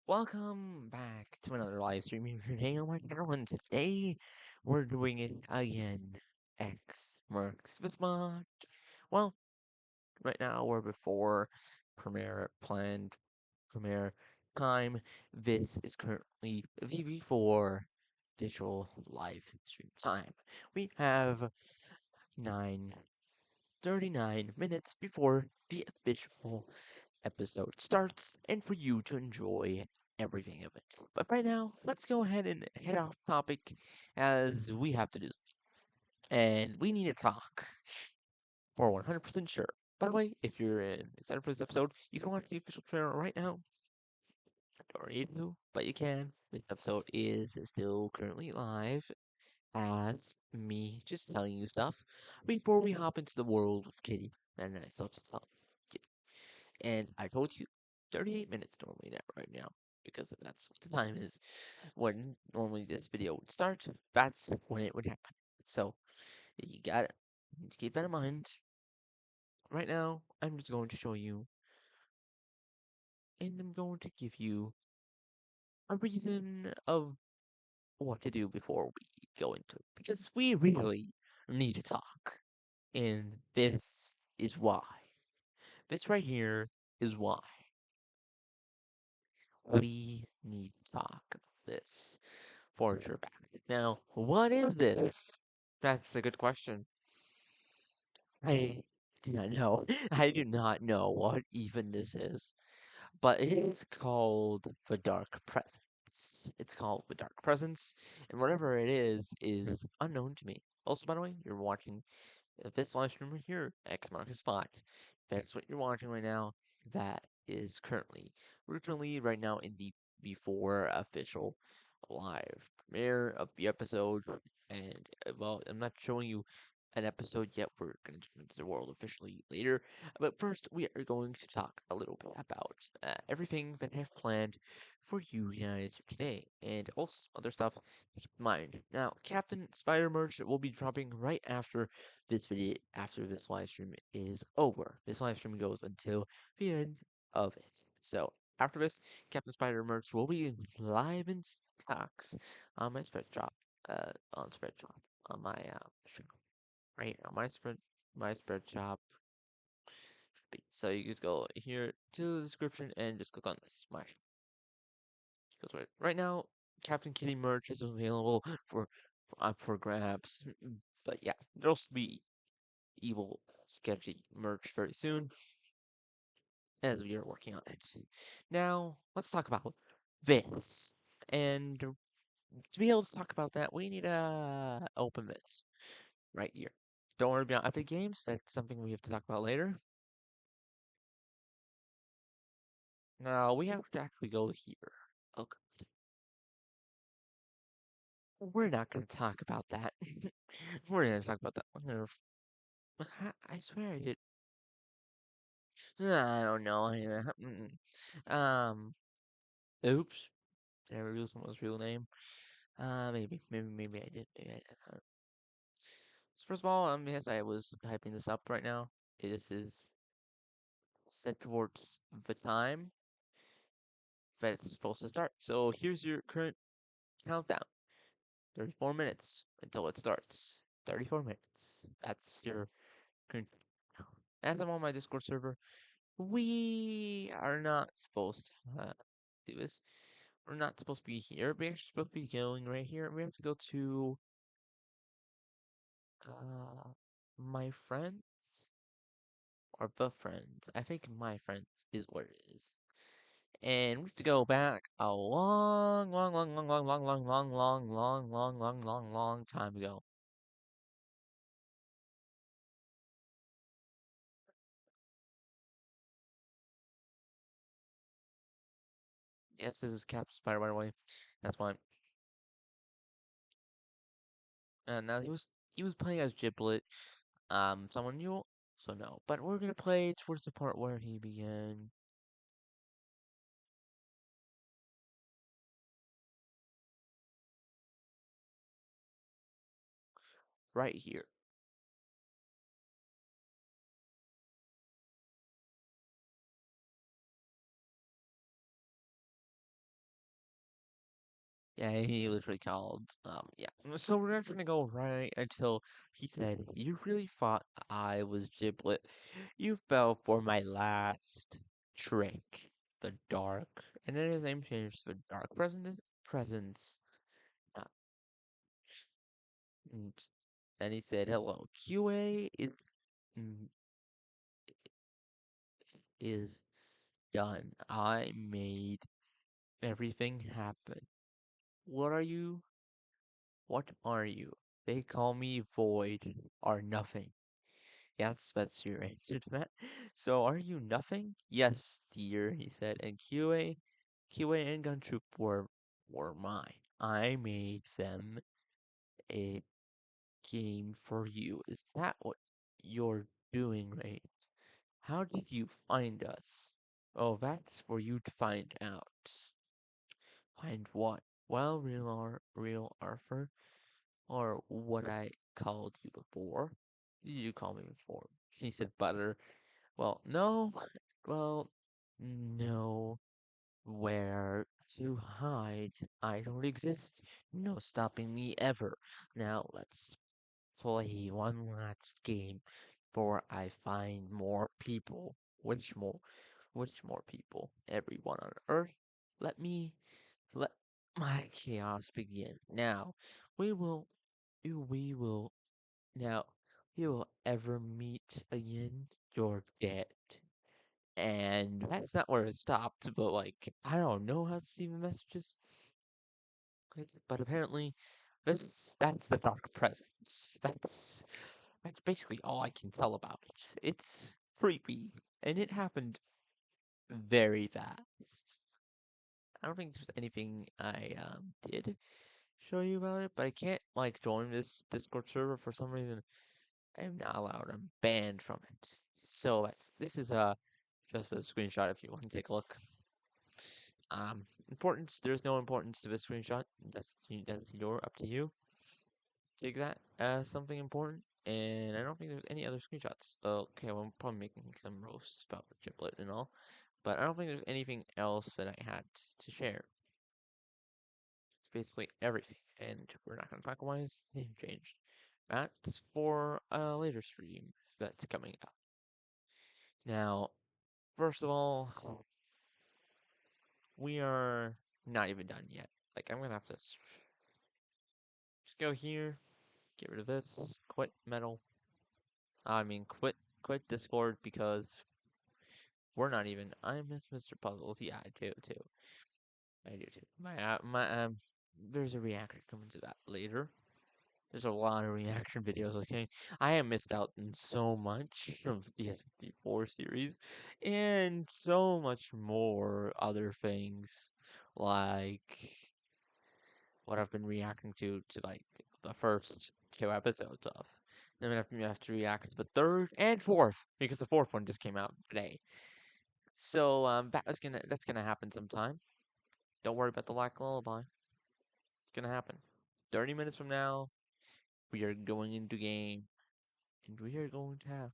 Welcome back to another live streaming video right now, and today we're doing it again. X marks the spot. Well, right now we're before premiere planned premiere time. This is currently VB4 visual live stream time. We have 9:39 minutes before the official episode starts and for you to enjoy everything of it. But right now, let's go ahead and head off topic as we have to do. And we need to talk for 100% sure. By the way, if you're excited for this episode, you can watch the official trailer right now. Don't need to, but you can. This episode is still currently live as me just telling you stuff before we hop into the world of Kitty. And I still have to tell Kitty. And I told you 38 minutes normally now, right now, because that's what the time is when normally this video would start. That's when it would happen. So you got to keep that in mind. Right now, I'm just going to show you, and I'm going to give you a reason of what to do before we go into it, because we really need to talk, and this is why. This right here is why we need to talk about this. For sure back. Now, what is this? That's a good question. I do not know. I do not know what even this is. But it is called the Dark Presence. It's called the Dark Presence, and whatever it is unknown to me. Also, by the way, you're watching this live stream right here, X marks the spot. That's what you're watching right now. That is currently right now in the before official live premiere of the episode. And well, I'm not showing you an episode yet. We're going to jump into the world officially later. But first, we are going to talk a little bit about everything that I've planned for you guys today, and also some other stuff to keep in mind. Now, Captain Spider merch will be dropping right after this video, after this live stream is over. This live stream goes until the end of it. So after this, Captain Spider merch will be live in stocks on my spread shop, on spread shop, on my shop, right on my spread shop. So you just go here to the description and just click on this. My shop. Goes right now. Captain Kitty merch is available for grabs. But yeah, there'll also be evil sketchy merch very soon as we are working on it. Now, let's talk about this. And to be able to talk about that, we need to open this right here. Don't worry about Epic Games. That's something we have to talk about later. Now, we have to actually go here. Okay. We're not going to talk about that. We're going to talk about that. I swear I did. I don't know. Um, oops. Did I reveal someone's real name? Maybe I did. Maybe I did. So first of all, yes, I was hyping this up right now. This is set towards the time that it's supposed to start. So here's your current countdown. 34 minutes until it starts. 34 minutes. That's your current. As I'm on my Discord server, we are not supposed to do this. We're not supposed to be here. We're actually supposed to be going right here. We have to go to my friends or the friends. I think my friends is what it is. And we have to go back a long time ago. Yes, this is Captain Spider, by the way. That's why. And now he was playing as Giblet, someone new, so no. But we're gonna play towards the part where he began. Right here. Yeah, he literally called. Yeah. So we're not gonna go right until he said, "You really thought I was Giblet? You fell for my last trick, the dark." And then his name changed to the Dark Presence. Uh, and then he said, "Hello, QA mm, is done. I made everything happen. What are you? What are you? They call me Void or Nothing." Yes, that's your answer to that. So, are you nothing? Yes, dear, he said. And QA and Guntroop were mine. I made them a game for you. Is that what you're doing, right? How did you find us? Oh, that's for you to find out. Find what? Well, real Arthur, or what I called you before. What did you call me before? He said butter. Well, no. Well, no. Where to hide? I don't exist. No stopping me ever. Now let's play one last game before I find more people. Which more people? Everyone on Earth. Let me let my chaos begin. Now, we will, we will, now, we will ever meet again. You're dead. And that's not where it stopped, but like, I don't know how to see the messages. But apparently, that's the dark presence. That's basically all I can tell about it. It's creepy, and it happened very fast. I don't think there's anything I did show you about it, but I can't like join this Discord server for some reason. I am not allowed. I'm banned from it. So this is just a screenshot if you want to take a look. Importance. There's no importance to this screenshot. That's your up to you. Take that as something important. And I don't think there's any other screenshots. Okay, well, I'm probably making some roasts about Giblet and all, but I don't think there's anything else that I had to share. It's basically everything, and we're not gonna talk about why his name changed. That's for a later stream that's coming up. Now, first of all, we are not even done yet. Like, I'm gonna have to just go here, get rid of this, quit metal. I mean, quit Discord because we're not even. I miss Mr. Puzzles. Yeah, I do too. I do too. There's a reaction coming to that later. There's a lot of reaction videos. Okay, I have missed out on so much of the SMP4 series, and so much more other things, like what I've been reacting to like the first two episodes of. Then we have to react to the third and fourth because the fourth one just came out today. So that's gonna happen sometime. Don't worry about the Black Lullaby. It's gonna happen. 30 minutes from now, we are going into game, and we are going to have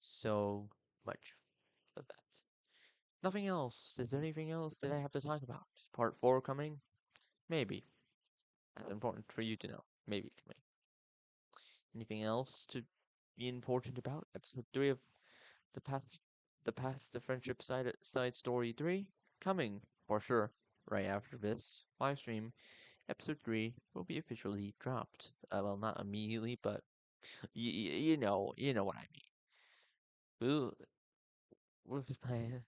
so much of that. Nothing else. Is there anything else that I have to talk about? Part 4 coming? Maybe. That's important for you to know. Maybe coming. Anything else to be important about? Episode 3 of the past, the friendship side story 3 coming for sure. Right after this live stream, episode 3 will be officially dropped. Well, not immediately, but you know what I mean. Will, with my,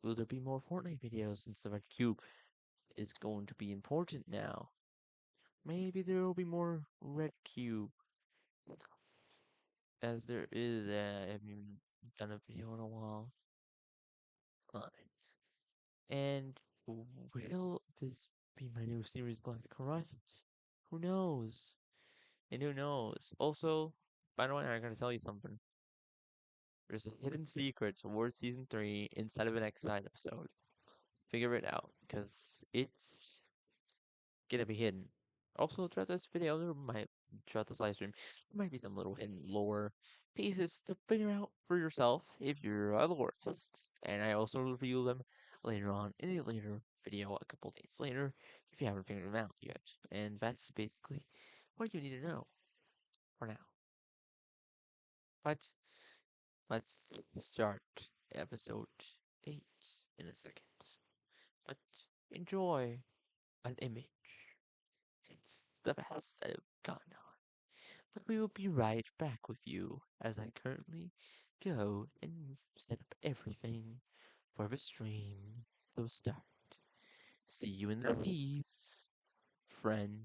will there be more Fortnite videos since the red cube is going to be important now? Maybe there will be more red cube as there is. I haven't done a video in a while on it. And will this be my new series, Galactic Horizons? Who knows? And who knows? Also, by the way, I'm gonna tell you something. There's a hidden secret towards season 3 inside of an next side episode. Figure it out, because it's gonna be hidden. Also, throughout this video, throughout this live stream, there might be some little hidden lore pieces to figure out for yourself if you're a loreist. And I also reveal them later on in a later video a couple days later if you haven't figured them out yet. And that's basically what you need to know for now. But let's start episode 8 in a second. But enjoy an image. It's the best I've gotten on. But we will be right back with you as I currently go and set up everything for the stream to start. See you in the seas, friend.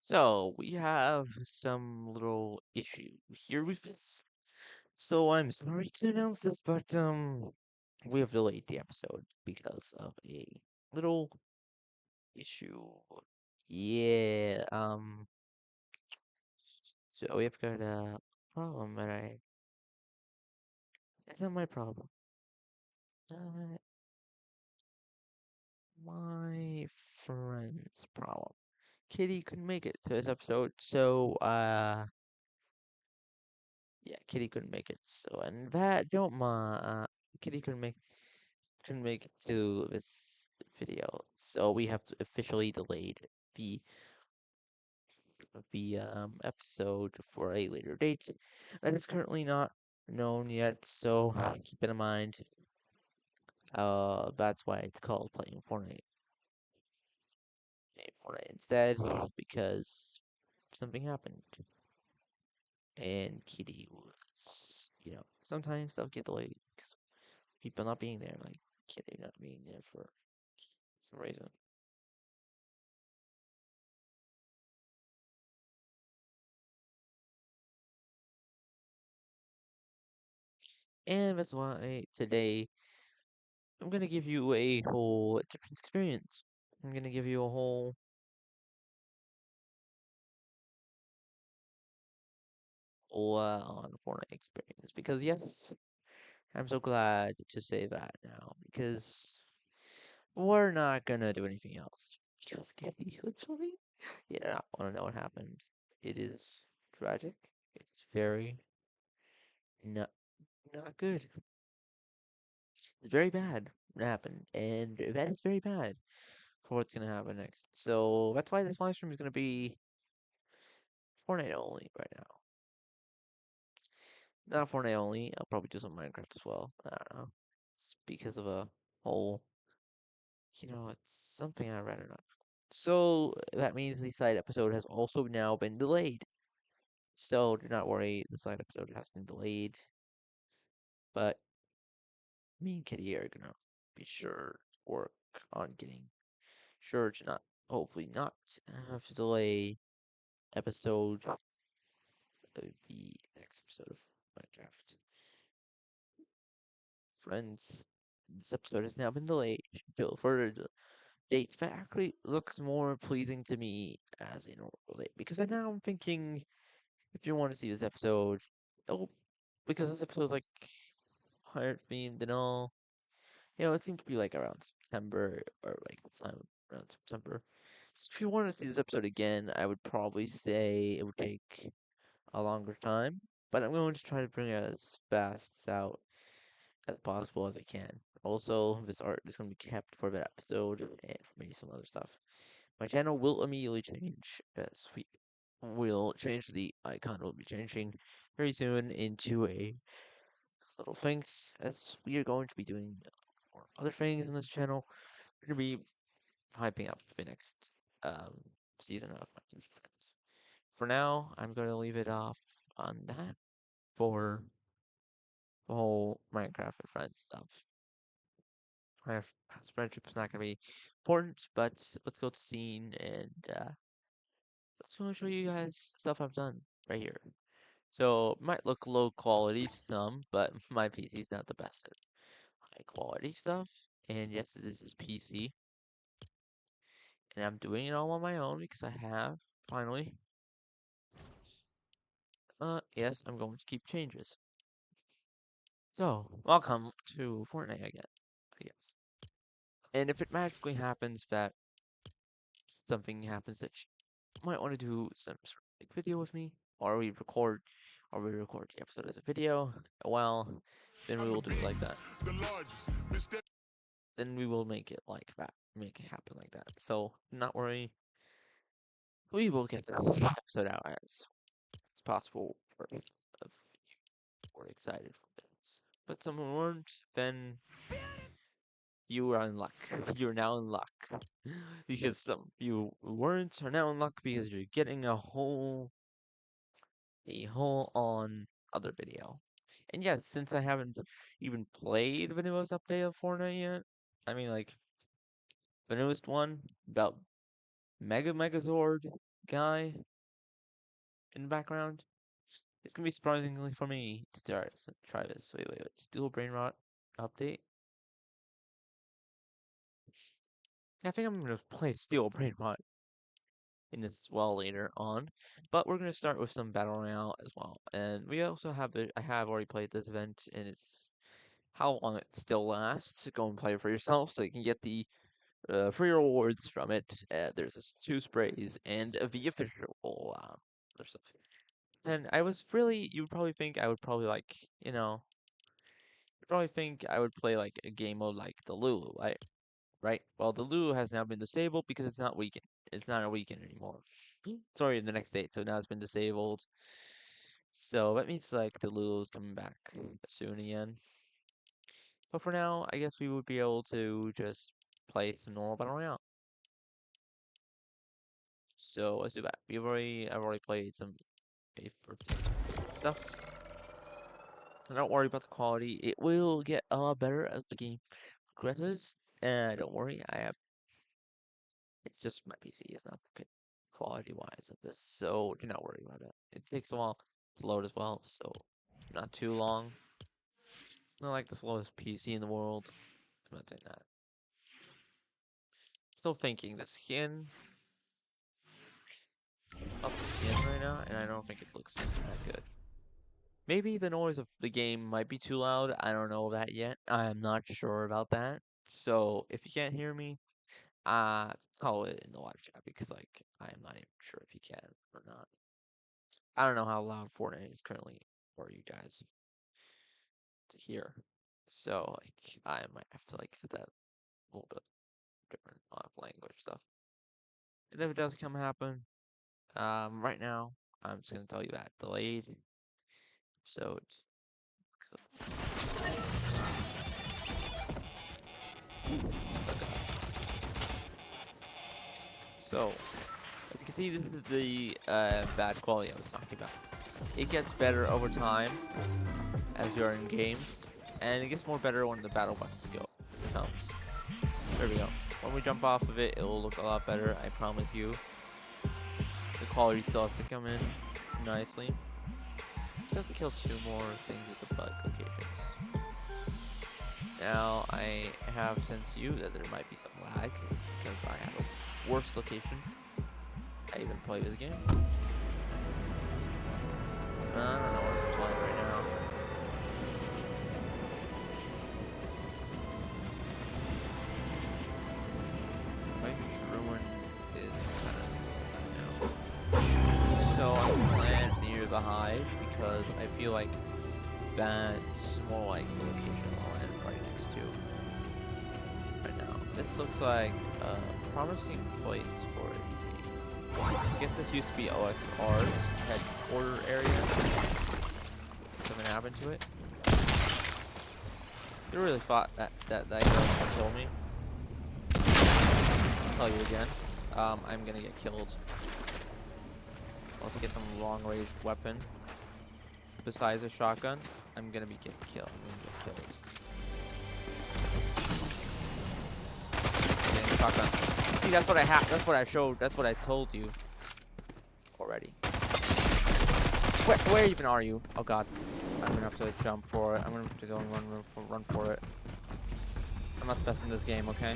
So we have some little issue here with this. So I'm sorry to announce this, but we have delayed the episode because of a little issue. Yeah, so we've got a problem that I it's not my problem. Uh, my friend's problem. Kitty couldn't make it to this episode, so yeah, Kitty couldn't make it. So and that don't mind. Kitty couldn't make it to this video, so we have to officially delayed the episode for a later date. That is currently not known yet, so keep it in mind. That's why it's called playing Fortnite instead because something happened and Kitty was, sometimes stuff get delayed because people not being there, like Kitty not being there for some reason. And that's why today I'm gonna give you a whole different experience. I'm gonna give you a whole on Fortnite experience because yes, I'm so glad to say that now because we're not gonna do anything else. Because Kitty literally, you don't want to know what happened. It is tragic. It's very not good. It's very bad what happened, and that is very bad for what's gonna happen next. So that's why this live stream is gonna be Fortnite only right now. Not Fortnite only. I'll probably do some Minecraft as well. I don't know. It's because of a whole, it's something I'd rather not. So that means the side episode has also now been delayed. So do not worry, the side episode has been delayed. But me and Kitty are gonna be sure to work on getting sure to not, hopefully not have to delay episode of the next episode of Minecraft. Friends, this episode has now been delayed. Feel for the date that actually looks more pleasing to me as a normal date because now I'm thinking if you want to see this episode, oh, because this episode is like pirate themed and all. It seems to be like around September or like time around September. So if you want to see this episode again, I would probably say it would take a longer time, but I'm going to try to bring it as fast out as possible as I can. Also, this art is going to be kept for that episode and for maybe some other stuff. My channel will immediately change as we will change the icon will be changing very soon into a little things as we are going to be doing more other things in this channel. We're gonna be hyping up the next um season of My Two Friends. For now, I'm gonna leave it off on that for the whole Minecraft and Friends stuff. My friendship's not gonna be important, but let's go to scene and let's go show you guys stuff I've done right here. So it might look low quality to some, but my PC is not the best at high quality stuff. And yes, this is PC, and I'm doing it all on my own because I have finally. Yes, I'm going to keep changes. So welcome to Fortnite again, I guess. And if it magically happens that something happens that you might want to do some sort of like video with me, or we record the episode as a video, well, then we will do it like that. Then we will make it like that, make it happen like that. So not worry, we will get this episode out as possible for some of you who are excited for this. But some who weren't, then you are in luck. You're now in luck. Because some of you who weren't are now in luck because you're getting a whole on other video. And yes, since I haven't even played the newest update of Fortnite yet, I mean like the newest one about Megazord, guy in the background. It's gonna be surprisingly for me to try this. Wait. Dual brain rot update. Yeah, I think I'm gonna play Steel Brain Rot in this as well later on. But we're gonna start with some Battle Royale as well. And we also have I have already played this event, and it's how long it still lasts. Go and play it for yourself so you can get the free rewards from it. There's this 2 sprays and the official other stuff. And you would probably think I would probably like, you'd probably think I would play like a game mode like the Lulu, right? Right? Well, the Lulu has now been disabled because it's not weekend. It's not a weekend anymore. Sorry, the next date. So now it's been disabled. So that means like the Lulu's coming back soon again. But for now, I guess we would be able to just play some normal Battle Royale. So let's do that. I've already played some stuff. So don't worry about the quality. It will get a lot better as the game progresses. And don't worry, it's just my PC is not good quality wise of this, so do not worry about it. It takes a while to load as well, so not too long. Not like the slowest PC in the world. I'm not saying that. Still thinking the skin of the skin right now, and I don't think it looks that good. Maybe the noise of the game might be too loud. I don't know that yet. I'm not sure about that. So if you can't hear me, tell it in the live chat because like I am not even sure if you can or not. I don't know how loud Fortnite is currently for you guys to hear. So like I might have to like set that a little bit different language stuff. And if it does come happen, right now I'm just gonna tell you that delayed. So so as you can see, this is the bad quality I was talking about. It gets better over time as you're in game, and it gets more better when the battle bus comes. There we go. When we jump off of it, it will look a lot better, I promise you. The quality still has to come in nicely. Just have to kill 2 more things with the bug locations. Now, I have sensed you that there might be some lag, because I have a worse location. I even play this game. I don't know what I'm playing right now. Ruin is kind of so I'm playing near the hive because I feel like that's more like the location I'll end right next to right now. This looks like a promising place for it to be. I guess this used to be OXR's headquarter area. Something happened to it. You really thought that girl told me. I'll tell you again. I'm gonna get killed. Unless I get some long-range weapon. Besides a shotgun, I'm gonna get killed. Getting shotgun. See, that's what I have. That's what I showed. That's what I told you already. Where even are you? Oh god, I'm gonna have to jump for it. I'm gonna have to go and run for it. I'm not the best in this game, okay?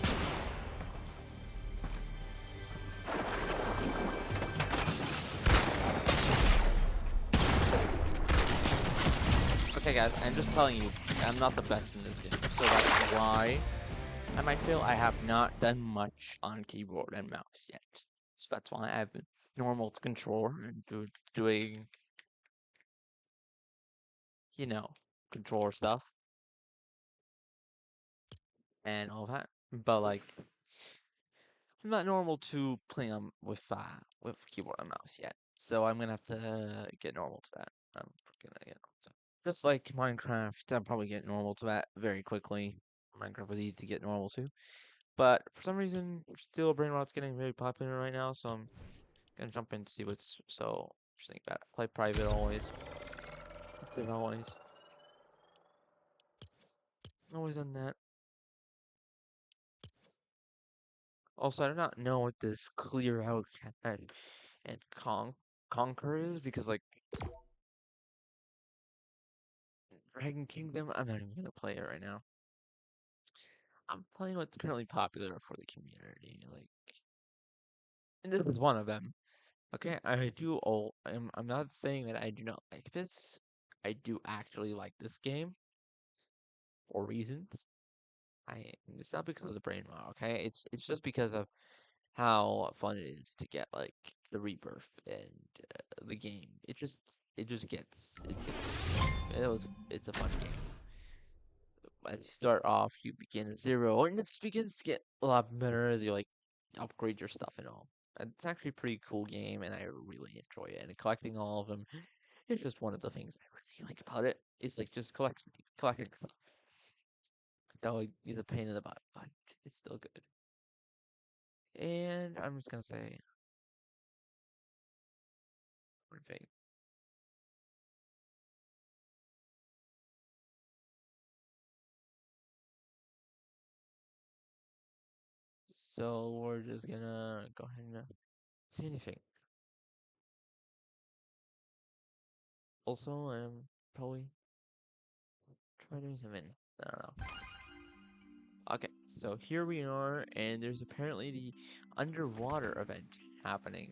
Okay guys, I'm just telling you, I'm not the best in this game, so that's why I might feel I have not done much on keyboard and mouse yet. So that's why I've been normal to controller and doing, controller stuff and all that. But like, I'm not normal to playing with keyboard and mouse yet, so I'm gonna have to get normal to that. I'm gonna get just like Minecraft. I'll probably get normal to that very quickly. Minecraft was easy to get normal to, but for some reason, still Brain Rot's getting very popular right now, so I'm gonna jump in to see what's so interesting about it. Play private always. Always. Always on that. Also, I do not know what this clear out and conquerors because like Dragon Kingdom, I'm not even gonna play it right now. I'm playing what's currently popular for the community, like, and this is one of them. Okay, I do. Oh, I'm not saying that I do not like this. I do actually like this game for reasons. I It's not because of the brain rot, okay? It's just because of how fun it is to get like the rebirth and the game. It's a fun game. As you start off, you begin at zero, and it just begins to get a lot better as you like upgrade your stuff and all. And it's actually a pretty cool game, and I really enjoy it. And collecting all of them is just one of the things I really like about it. It's like just collecting stuff. Though it's a pain in the butt, but it's still good. And I'm just gonna say one thing. So we're just gonna go ahead and say anything. Also, I'm probably try doing something. I don't know. Okay, so here we are, and there's apparently the underwater event happening.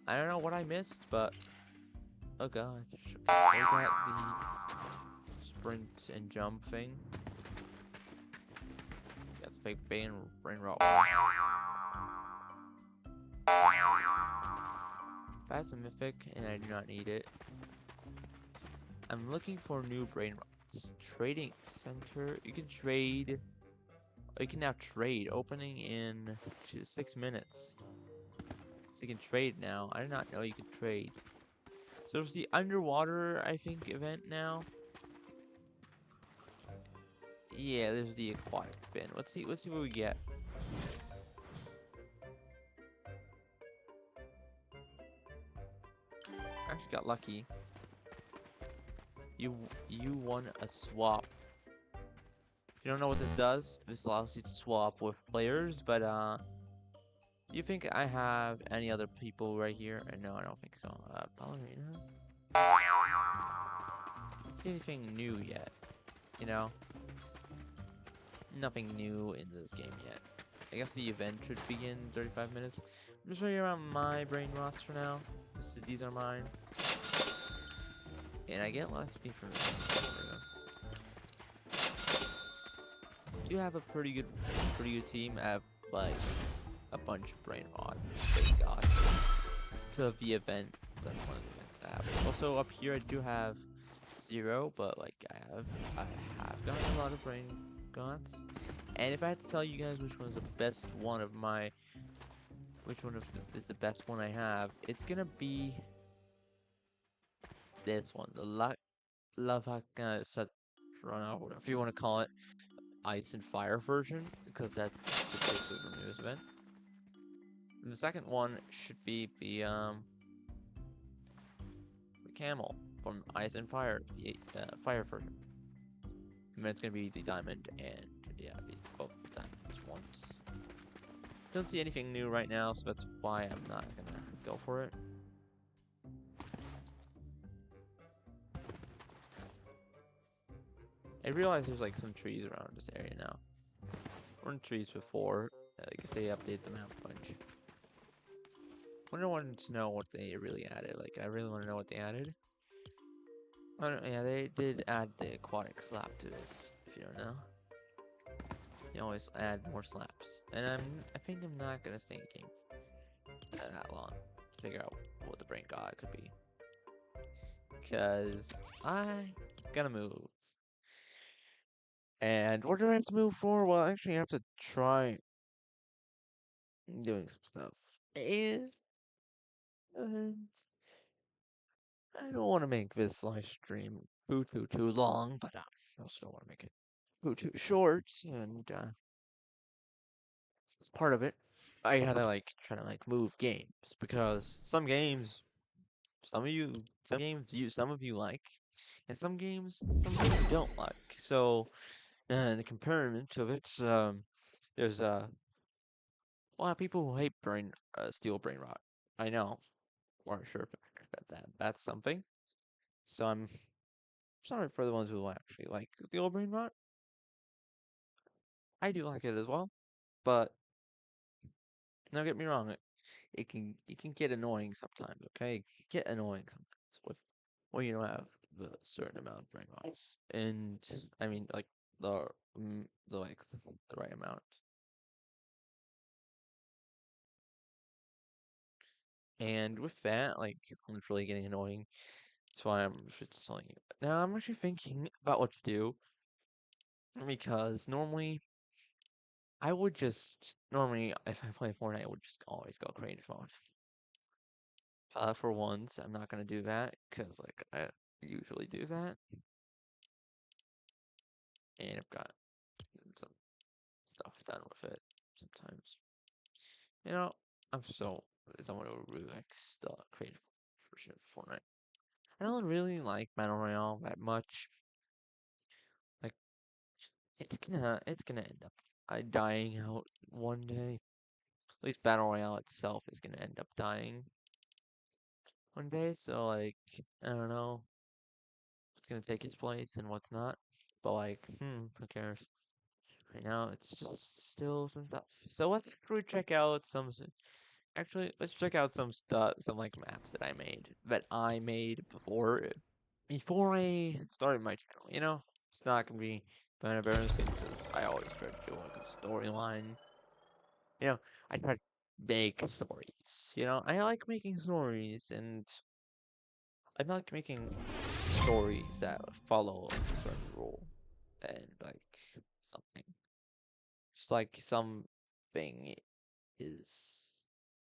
I don't know what I missed, but oh gosh, we got the sprint and jump thing. Got the fake brain rot. Fast and mythic, and I do not need it. I'm looking for new brain rots. Trading center. You can trade. Oh, you can now trade. Opening in 6 minutes. So you can trade now. I did not know you could trade. So there's the underwater, I think, event now. Yeah, there's the aquatic spin. Let's see what we get. Actually got lucky. You you won a swap. If you don't know what this does, this allows you to swap with players, but do you think I have any other people right here? No, I don't think so. Ballerina? Don't see anything new yet, you know? Nothing new in this game yet. I guess the event should begin in 35 minutes. I'm just showing you around my brain rots for now. These are mine. And I get less speed from this. Do have a pretty good team. I have like a bunch of brain rot. Thank God. To the event, that's one of the events I have. Also up here I do have 0, but like I have gotten a lot of brain rots. And if I had to tell you guys which one is the best one of my, is the best one I have, it's gonna be this one, the Lava Satrona, whatever you want to call it, Ice and Fire version, because that's specifically from this event. And the second one should be the Camel from Ice and Fire, the Fire version. And then it's gonna be the Diamond and yeah, both the diamonds ones. Don't see anything new right now, so that's why I'm not gonna go for it. I realize there's like some trees around this area now. We're in trees before. I guess they update the map a bunch. I wanted to know what they really added. Like, I really want to know what they added. Yeah, they did add the aquatic slap to this, if you don't know. You always add more slaps. And I think I'm not gonna stay in the game that long to figure out what the brain god could be. Because I gotta move. And what do I have to move for? Well, actually, I have to try doing some stuff. And I don't want to make this live stream too long, but I also don't want to make it too short. And as part of it, I gotta like try to like move games because some of you like, and some games you don't like. So, the comparison of it, there's a lot of people who hate steel brain rot. I know for sure that's something. So I'm sorry for the ones who actually like the old brain rot. I do like it as well, but don't get me wrong, it can get annoying sometimes. Okay, it can get annoying sometimes with when you don't have the certain amount of brain rots, and I mean like the the right amount. And with that, like it's really getting annoying. That's why I'm just telling you. Now I'm actually thinking about what to do because I would just normally if I play Fortnite, I would just always go creative mode. For once, I'm not gonna do that because like I usually do that, and I've got some stuff done with it sometimes. You know, I'm so someone who really likes the creative version of Fortnite. I don't really like Battle Royale that much. Like it's gonna end up dying out one day. At least Battle Royale itself is gonna end up dying one day. So like I don't know what's gonna take its place and what's not. But like, who cares? Right now, it's just still some stuff. So let's actually check out some. Actually, let's check out some stuff, some like maps that I made before I started my channel. You know, it's not gonna be fun embarrassing since I always try to do like a storyline. You know, I try to make stories. You know, I like making stories, and I like making stories that follow like a certain rule and like something. Just like something is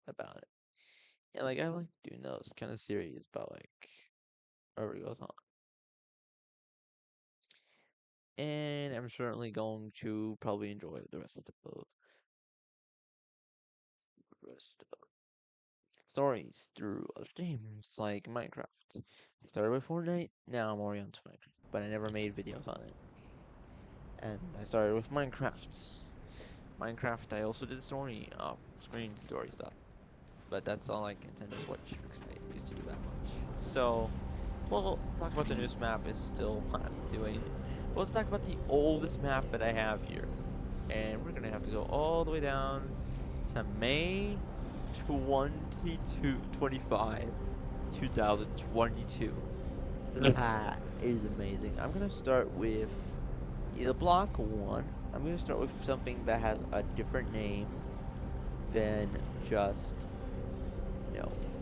about it. Yeah, like I like doing those kind of series about like whatever goes on. And I'm certainly going to probably enjoy the rest of stories through other games like Minecraft. I started with Fortnite, now I'm oriented to Minecraft, but I never made videos on it. And I started with Minecraft. Minecraft, I also did screen story stuff. But that's all like Nintendo Switch because I used to do that much. So, well, talk about the newest map is still what I'm doing. Well, let's talk about the oldest map that I have here. And we're gonna have to go all the way down to May 25, 2022. That is amazing. I'm gonna start with the block one. I'm gonna start with something that has a different name than just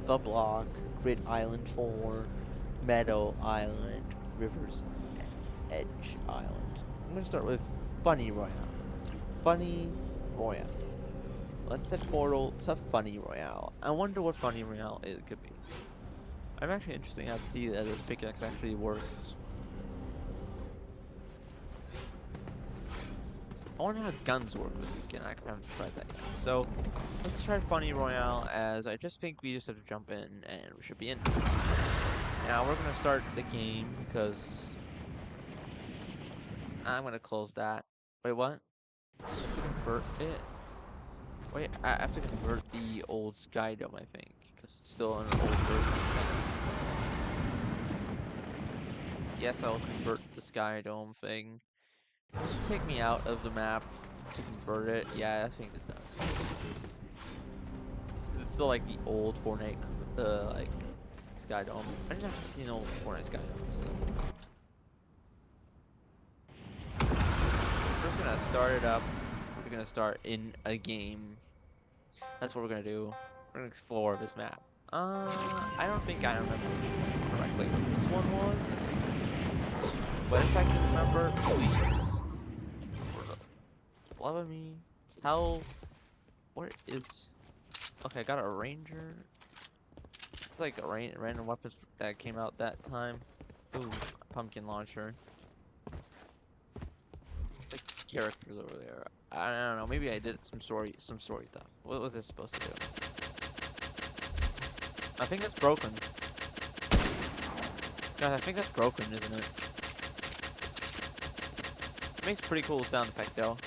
the block, Grid Island 4, Meadow Island, Rivers Edge Island. I'm gonna start with Funny Royale. Funny Royale. Let's set portal to Funny Royale. I wonder what Funny Royale it could be. I'm actually interested to see that this pickaxe actually works. I wonder how guns work with this skin. I haven't tried that yet. So let's try Funny Royale as I just think we just have to jump in and we should be in. Now we're gonna start the game because I'm gonna close that. Wait, what? I have to convert it? Wait, I have to convert the old Sky Dome, I think, because it's still an old version. Yes, I'll convert the Sky Dome thing. Does it take me out of the map to convert it? Yeah, I think it does. Because it's still like the old Fortnite, like Sky Dome. I didn't actually see an old Fortnite Sky Dome. So. We're just gonna start it up. We're gonna start in a game. That's what we're gonna do. We're gonna explore this map. I don't think I remember correctly what this one was. But if I can remember, please, let me tell what is. Okay, I got a ranger. It's like a random weapons that came out that time. Ooh, pumpkin launcher. It's like characters over there. I don't know. Maybe I did some story stuff. What was this supposed to do? I think that's broken. Guys, I think that's broken, isn't it? It makes a pretty cool sound effect, though.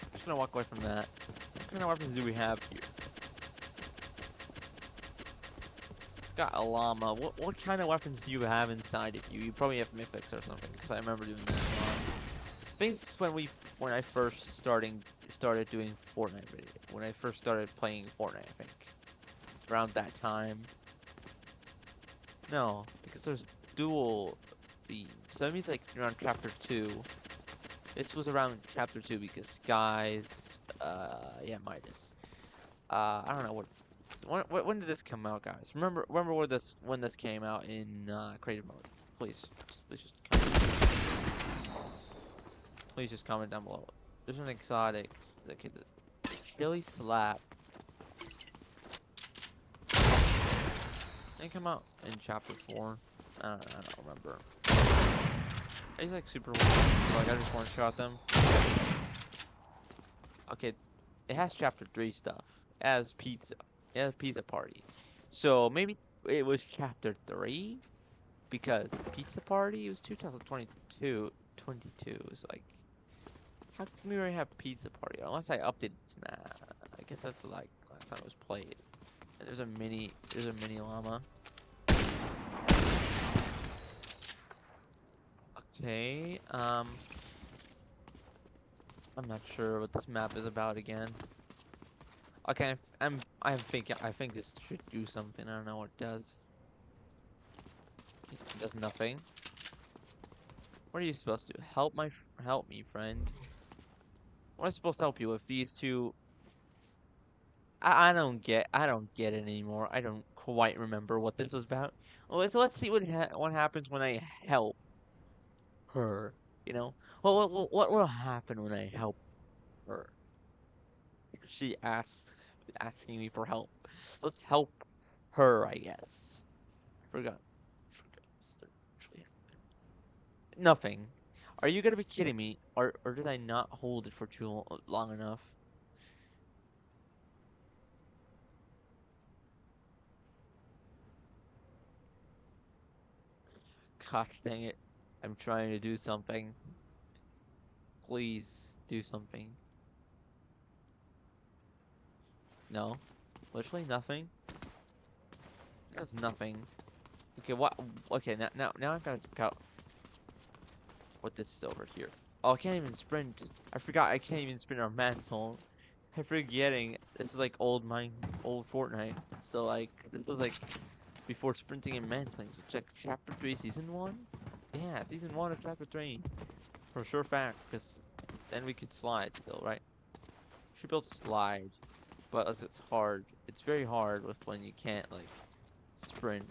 I'm just gonna walk away from that. What kind of weapons do we have here? got a llama. What kind of weapons do you have inside of you? You probably have mythics or something, because I remember doing that a lot. I think it's when I first started doing Fortnite video. When I first started playing Fortnite, I think. Around that time. No, because there's dual themes. So that means like around chapter 2. This was around chapter 2 because Skies, yeah, Midas. I don't know when did this come out, guys? Remember when this came out in creative mode? Please, please just please just comment down below. There's an exotics. Okay, the chili slap. They come out in chapter 4. I don't remember. He's like super weak. Like I just one shot them. Okay, it has chapter 3 stuff. It has pizza. It has pizza party. So maybe it was chapter 3 because pizza party was 2022. 22 is like how can we already have pizza party unless I updated this map? I guess that's like last time it was played. And there's a mini llama. Okay, I'm not sure what this map is about again. Okay, I think this should do something. I don't know what it does. It does nothing. What are you supposed to do? Help me, friend. What am I supposed to help you with? These two. I don't get it anymore. I don't quite remember what this was about. Well, so let's see what happens when I help her. You know, what will happen when I help her? She asking me for help. Let's help her, I guess. Forgot. Nothing. Are you gonna be kidding me? Or did I not hold it for too long enough? Gosh dang it. I'm trying to do something. Please do something. No. Literally nothing. That's nothing. Okay, what? Okay, now I've got to check out what this is over here. Oh, I can't even sprint. I forgot I can't even sprint on mantle. I'm forgetting. This is like old Fortnite. So like, this was like before sprinting and mantling. So check chapter 3, season 1. Yeah, season 1 of chapter 3. For sure fact, because then we could slide still, right? Should be able to slide, but as it's hard. It's very hard with when you can't like sprint.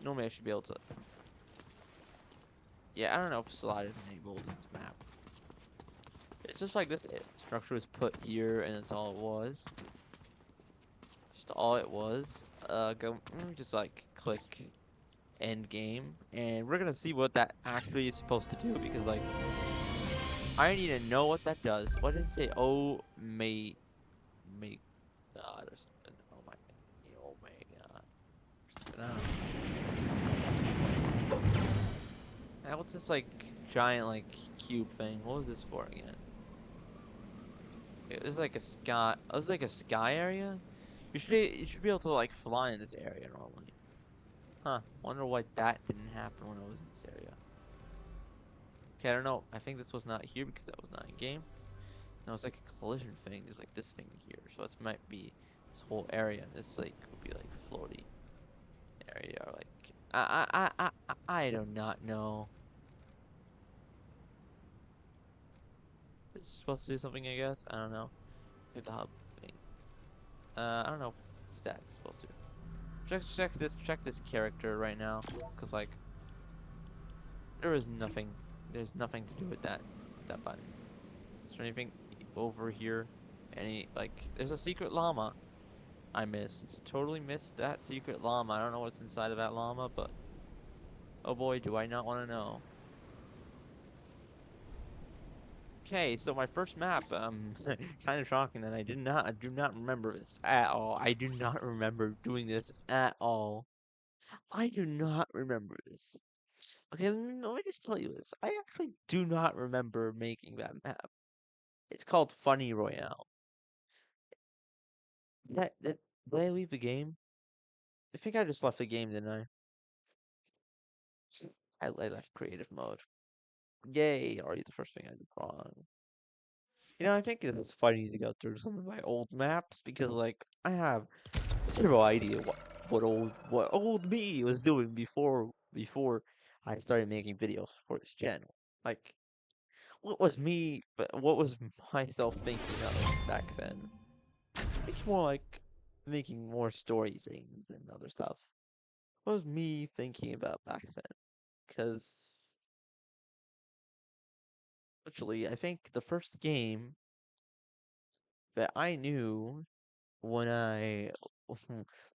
Normally I should be able to. Yeah, I don't know if slide is enabled in this map. It's just like this structure was put here, and that's all it was. Just all it was. Let me just like click end game, and we're gonna see what that actually is supposed to do because like I need to know what that does. What does it say? Oh may God or something. Oh my God. Something, I don't know. Now what's this like giant like cube thing? What was this for again? It was like a sky. It was like a sky area. You should be able to like fly in this area normally. Huh? Wonder why that didn't happen when I was in this area. Okay, I don't know. I think this was not here because that was not in game. No, it's like a collision thing. There's like this thing here, so this might be this whole area, and this like would be like floaty area, or like I do not know. It's supposed to do something, I guess. I don't know. Like the hub thing. I don't know what stats supposed to do. Check this character right now, cause like there is nothing. There's nothing to do with that button. Is there anything over here? Any like? There's a secret llama. I missed. Totally missed that secret llama. I don't know what's inside of that llama, but oh boy, do I not want to know. Okay, so my first map, kind of shocking that I do not remember this at all. I do not remember doing this at all. I do not remember this. Okay, let me just tell you this. I actually do not remember making that map. It's called Funny Royale. That did I leave the game? I think I just left the game, didn't I? I left creative mode. Yay, already the first thing I did wrong. You know, I think it's funny to go through some of my old maps because, like, I have zero idea what old me was doing before I started making videos for this channel. Like, what was myself thinking of back then? It's more like making more story things and other stuff. What was me thinking about back then? Because actually, I think the first game that I knew when I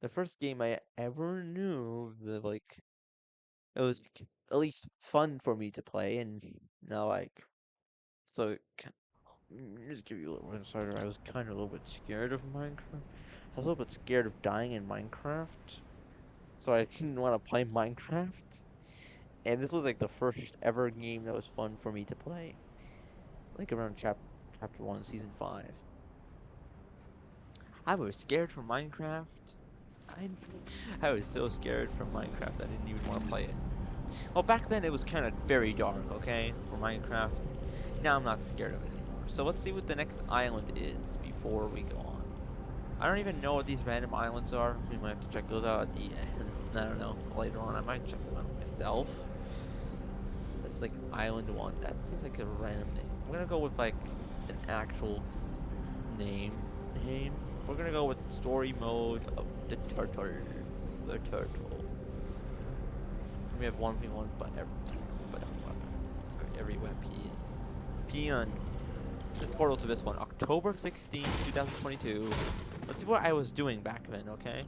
the first game I ever knew that like it was at least fun for me to play and now like so just give you a little insider. I was kind of a little bit scared of Minecraft. I was a little bit scared of dying in Minecraft, so I didn't want to play Minecraft. And this was like the first ever game that was fun for me to play, like around chapter 1, season 5. I was scared from Minecraft. I I was so scared from Minecraft I didn't even want to play it. Well, back then it was kind of very dark, okay, for Minecraft. Now I'm not scared of it anymore. So let's see what the next island is before we go on. I don't even know what these random islands are. We might have to check those out at the end. I don't know. Later on, I might check them out myself. That's like Island 1. That seems like a random name. I'm gonna go with like an actual name. We're gonna go with story mode of the turtle. The turtle. We have 1v1, but every weapon. Peon. Let's portal to this one. October 16th, 2022. Let's see what I was doing back then, okay?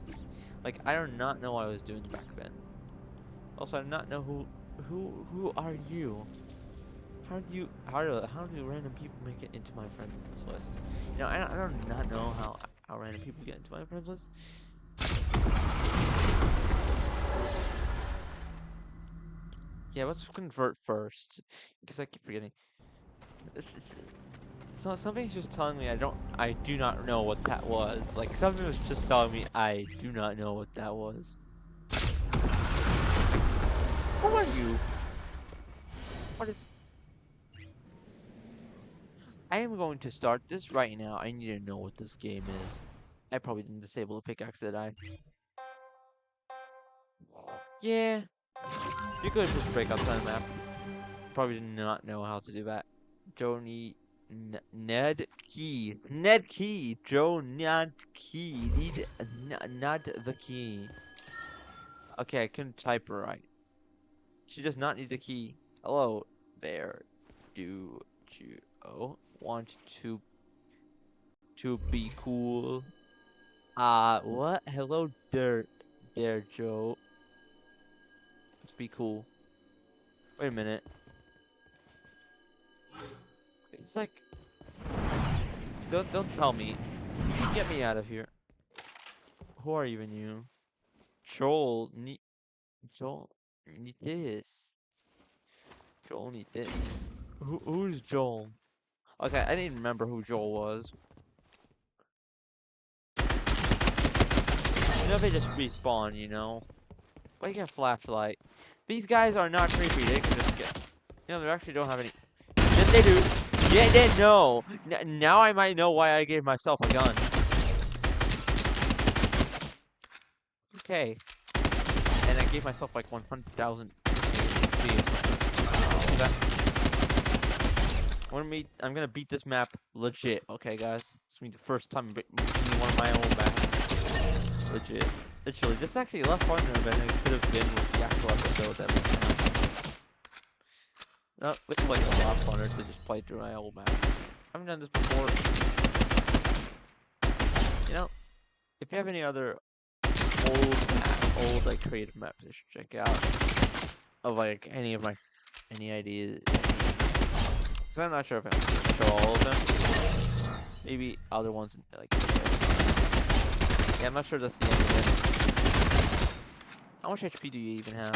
Like, I do not know what I was doing back then. Also, I do not know who are you? How do random people make it into my friends list? You know, I do not know how random people get into my friends list. Yeah, let's convert first, because I keep forgetting. So something's just telling me I do not know what that was. Like something was just telling me I do not know what that was. Who are you? What is? I am going to start this right now. I need to know what this game is. I probably didn't disable the pickaxe, did I? Yeah, you could just break outside the map. Probably did not know how to do that. Joni Ned Key. Ned Key. Joe Ned Key. Not the key. Okay, I couldn't type her right. She does not need the key. Hello there. Do you want to be cool? What? Hello there, Joe. Let's be cool. Wait a minute. It's like don't tell me. Get me out of here. Who are even you? Joel Joel need this. Joel need this. Who's Joel? Okay, I didn't remember who Joel was. You know they just respawn, you know? Why you got a flashlight? These guys are not creepy, they can just get... You know, they actually don't have any... Yes, they do! Yeah, they know! Now I might know why I gave myself a gun. Okay. And I gave myself like 100,000 I'm gonna beat this map legit, okay guys? It's gonna be the first time beating one of my own maps. Legit. Literally, this is actually a lot funner than it could have been with the actual episode that was. No, it's like a lot funner to just play through my old maps. I haven't done this before. You know, if you have any other old like creative maps you should check out of like any ideas, because I'm not sure if I'm gonna show all of them. Maybe other ones like yeah, I'm not sure that's the end of it. How much HP do you even have?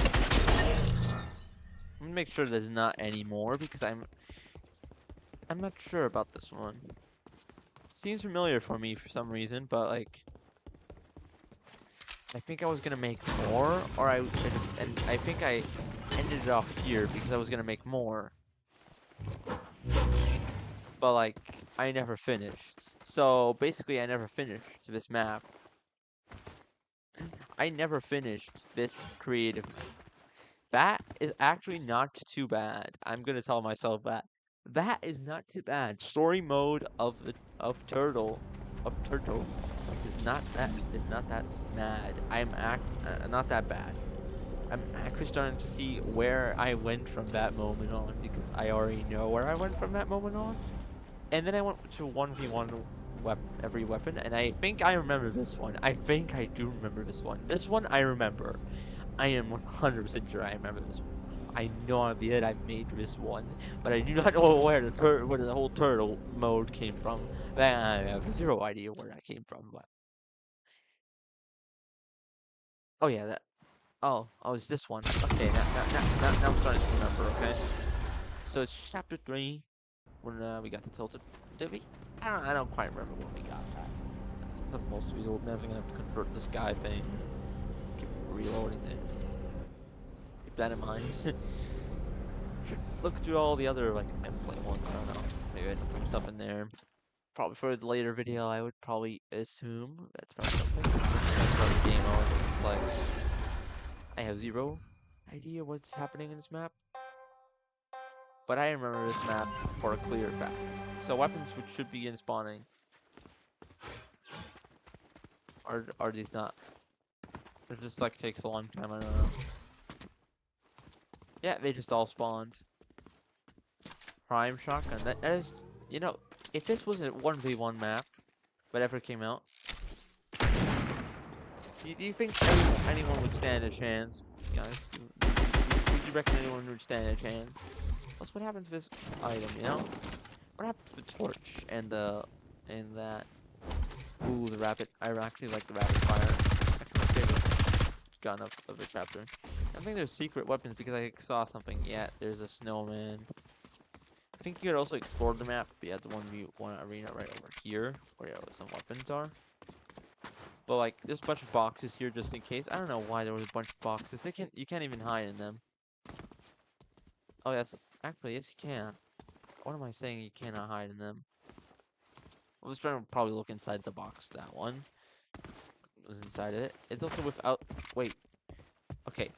I'm gonna make sure there's not any more because I'm not sure about this one. Seems familiar for me for some reason, but like I think I was gonna make more, or I think I ended it off here because I was gonna make more, but like I never finished. So basically, I never finished this map. I never finished this creative. That is actually not too bad. I'm gonna tell myself that. That is not too bad. Story mode of turtle is not that mad. Not that bad. I'm actually starting to see where I went from that moment on because I already know where I went from that moment on. And then I went to 1v1 every weapon, and I think I remember this one. I think I do remember this one. This one I remember. I am 100% sure I remember this one. I know at the end I made this one, but I do not know where the whole turtle mode came from. I have zero idea where that came from. But oh yeah, that. Oh, it's this one. Okay, now I'm starting to remember. Okay, so it's chapter 3 when we got the tilted. Did we? I don't quite remember when we got that. Most of these old maps, I'm gonna have to convert this guy thing. Keep reloading it. Keep that in mind. Should look through all the other like gameplay ones. I don't know. Maybe I did some stuff in there. Probably for the later video, I would probably assume that's probably something. That's probably game mode. Like I have zero idea what's happening in this map, but I remember this map for a clear fact. So weapons which should begin spawning. Are these not? It just like takes a long time. I don't know. Yeah, they just all spawned. Prime shotgun. That is, you know, if this was a 1v1 map, whatever came out, do you think anyone would stand a chance, guys? Would you reckon anyone would stand a chance? What's what happens to this item? You know, what happened to the torch and that? Ooh, the rapid. I actually like the rapid fire. Actually, my favorite gun of the chapter. I think there's secret weapons because I saw something. Yeah, there's a snowman. I think you could also explore the map. But yeah, the 1v1 arena right over here, where some weapons are. But like, there's a bunch of boxes here just in case. I don't know why there was a bunch of boxes. You can't even hide in them. Oh, yes, actually, yes, you can. What am I saying? You cannot hide in them. I was trying to probably look inside the box. That one was inside it. It's also without. Wait. Okay.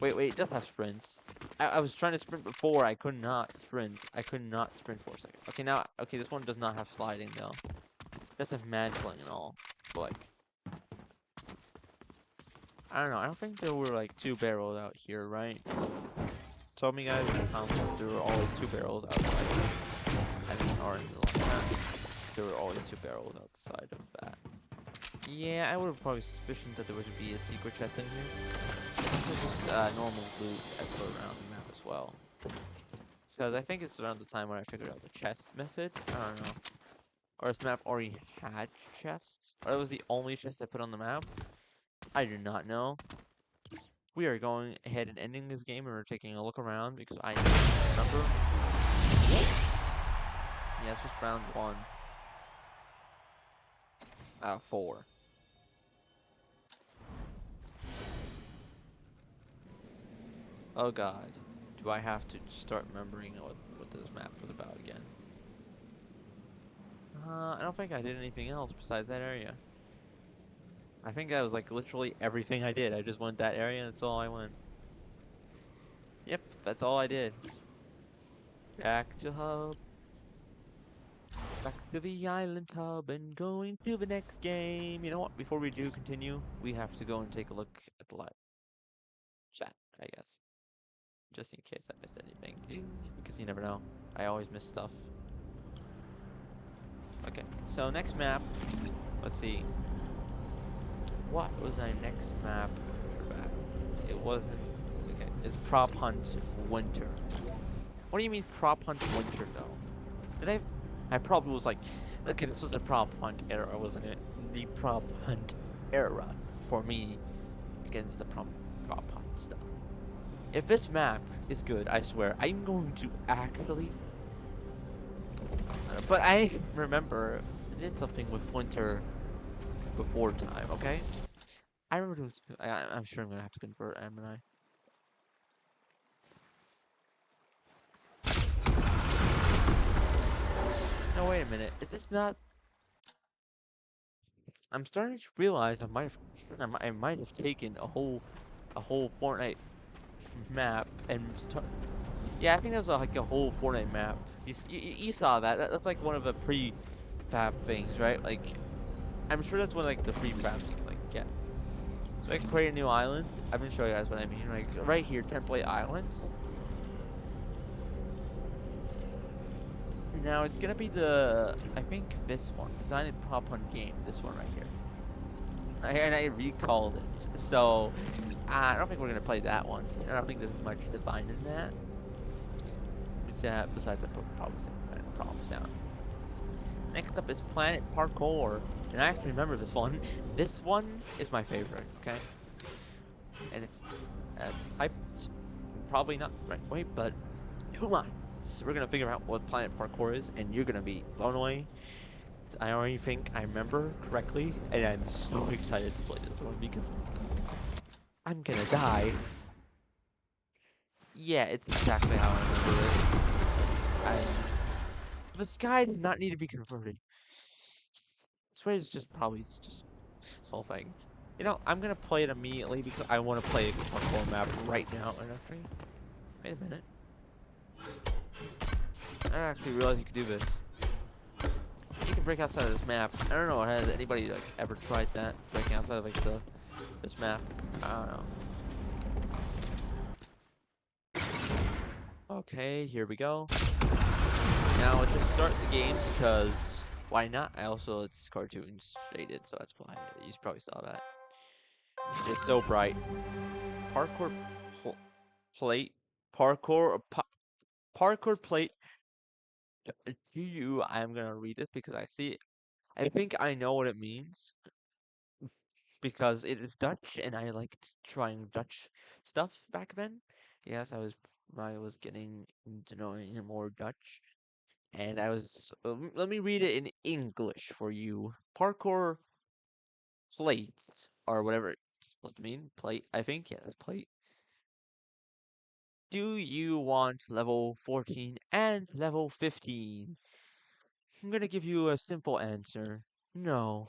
Wait. It does have sprints. I was trying to sprint before. I could not sprint. I could not sprint for a second. Okay, now. Okay, this one does not have sliding though. It does have mantling and all. But like, I don't know. I don't think there were like 2 barrels out here, right? Told me guys in the comments there were always 2 barrels outside. I mean, or in the long time, there were always 2 barrels outside of that. Yeah, I would have probably suspicioned that there would be a secret chest in here. This is just normal loot I put around the map as well. Because I think it's around the time when I figured out the chest method. I don't know. Or this map already had chests? Or it was the only chest I put on the map? I do not know. We are going ahead and ending this game and we're taking a look around because I don't remember. Yeah, it's just round 1. 4. Oh god. Do I have to start remembering what this map was about again? I don't think I did anything else besides that area. I think that was like literally everything I did. I just went that area and that's all I went. Yep, that's all I did. Back to hub. Back to the island hub and going to the next game. You know what? Before we do continue, we have to go and take a look at the live chat, I guess. Just in case I missed anything. Because you never know. I always miss stuff. Okay, so next map. Let's see. What was our next map for that? It wasn't. Okay, it's Prop Hunt Winter. What do you mean Prop Hunt Winter, though? Did I probably was like, okay, this was the Prop Hunt era, wasn't it? The Prop Hunt era for me against the Prop Hunt stuff. If this map is good, I swear, I'm going to actually. But I remember I did something with Winter before time, okay? I remember doing. I'm sure I'm gonna have to convert, am I? No, wait a minute. Is this not? I'm starting to realize I might have taken a whole Fortnite map and start. Yeah, I think that was like a whole Fortnite map. You saw that. That's like one of the pre-fab things, right? Like, I'm sure that's one of, like the pre-fabs you can like get. So I can create a new island. I'm gonna show you guys what I mean. Like right here, template island. Now it's gonna be I think this one, design and pop on game. This one right here. And I recalled it. So I don't think we're gonna play that one. I don't think there's much design in that. Besides the problem sound. Next up is Planet Parkour. And I actually remember this one. This one is my favorite, okay? And it's typed probably not right way, but who on? So we're gonna figure out what Planet Parkour is, and you're gonna be blown away. I already think I remember correctly, and I'm so excited to play this one because I'm gonna die. Yeah, it's exactly how I remember it. The sky does not need to be converted. This way is just probably just this whole thing. You know, I'm gonna play it immediately because I want to play a parkour map right now. And actually, wait a minute. I actually realized you could do this. You can break outside of this map. I don't know. Has anybody like ever tried that? Breaking outside of like this map? I don't know. Okay, here we go. Now let's just start the game because why not? It's cartoons shaded, so that's why you probably saw that. It's so bright. Parkour plate. Parkour plate. To you, I'm gonna read it because I see it. I think I know what it means because it is Dutch, and I liked trying Dutch stuff back then. Yes, I was getting into knowing more Dutch, and I was. Let me read it in English for you. Parkour plates or whatever it's supposed to mean. Plate, I think. Yeah, that's plate. Do you want level 14 and level 15? I'm gonna give you a simple answer. No.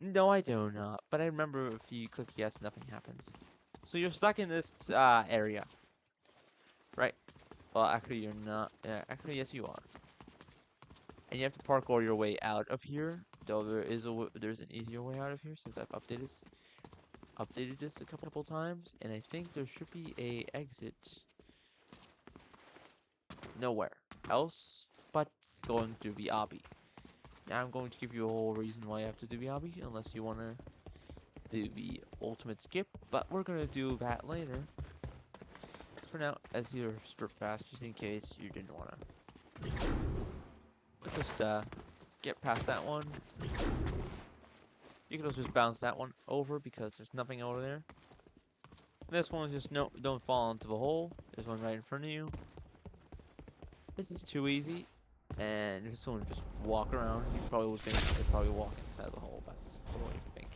No, I do not. But I remember if you click yes, nothing happens. So you're stuck in this area, right? Well, actually, you're not. Yeah, actually, yes, you are. And you have to parkour your way out of here. Though there's an easier way out of here since I've updated this a couple times, and I think there should be a exit nowhere else but going through the obby. Now I'm going to give you a whole reason why you have to do the obby, unless you want to do the ultimate skip, but we're going to do that later. For now, as you're super fast, just in case you didn't want to. Let's just get past that one. You can also just bounce that one over because there's nothing over there. This one is just don't fall into the hole. There's one right in front of you. This is too easy. And if someone just walk around, you probably would think they're probably walking inside the hole. That's what you think.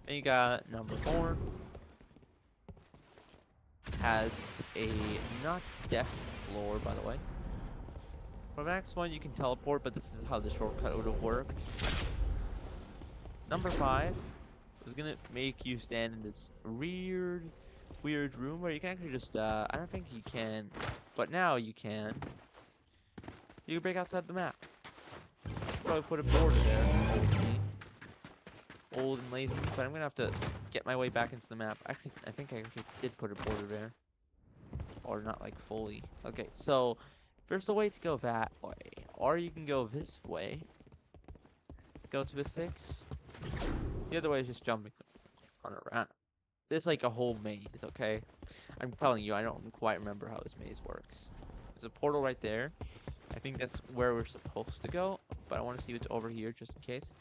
Then you got number 4. Has a not death floor, by the way. For the next one, you can teleport, but this is how the shortcut would have worked. Number 5 is gonna make you stand in this weird room where you can actually just, I don't think you can, but now you can. You can break outside the map. Probably put a border there. Old and lazy, but I'm gonna have to get my way back into the map. Actually, I think I actually did put a border there. Or not like fully. Okay, so there's a way to go that way. Or you can go this way. Go to the 6. The other way is just jumping on around. There's like a whole maze, okay? I'm telling you, I don't quite remember how this maze works. There's a portal right there. I think that's where we're supposed to go, but I want to see what's over here just in case.